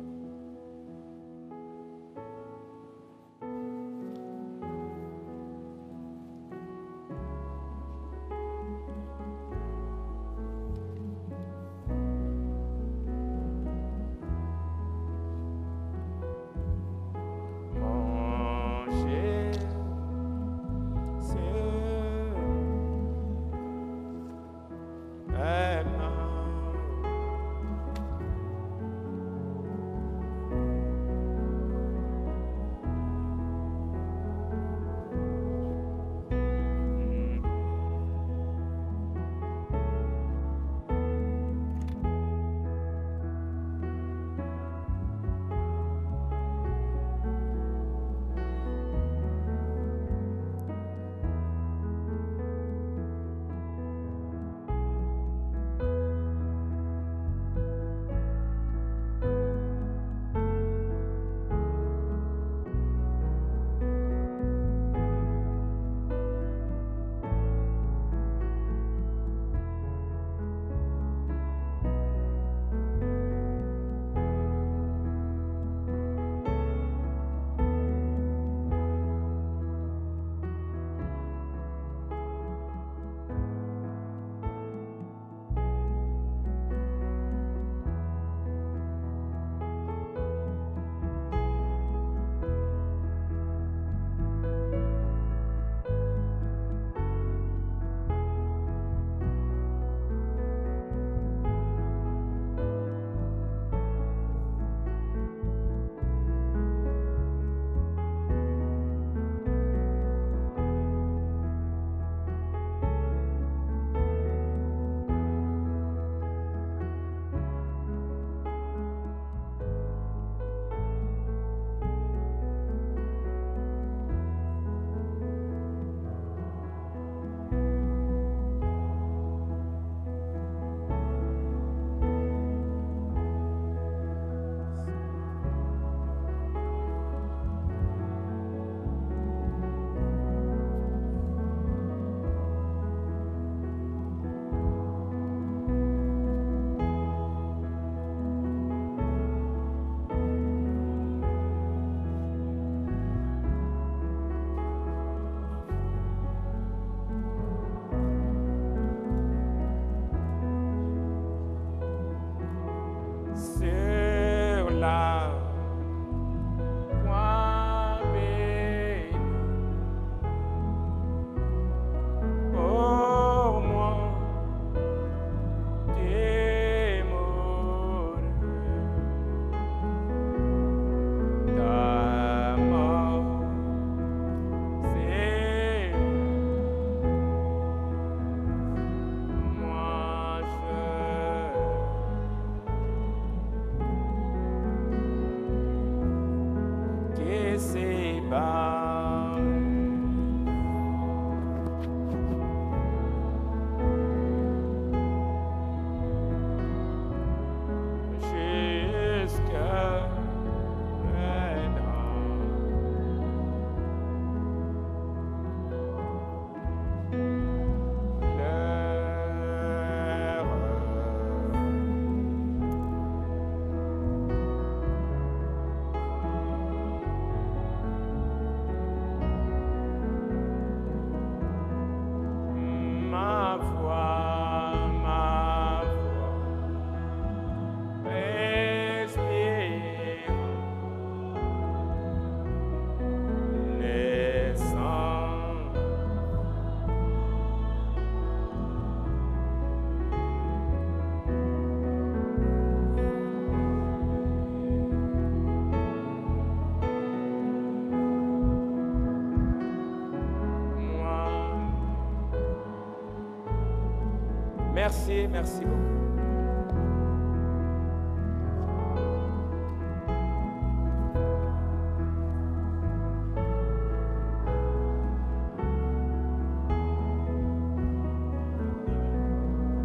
Merci, merci beaucoup.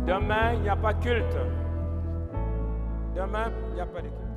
Demain, il n'y a pas culte. Demain, il n'y a pas de culte.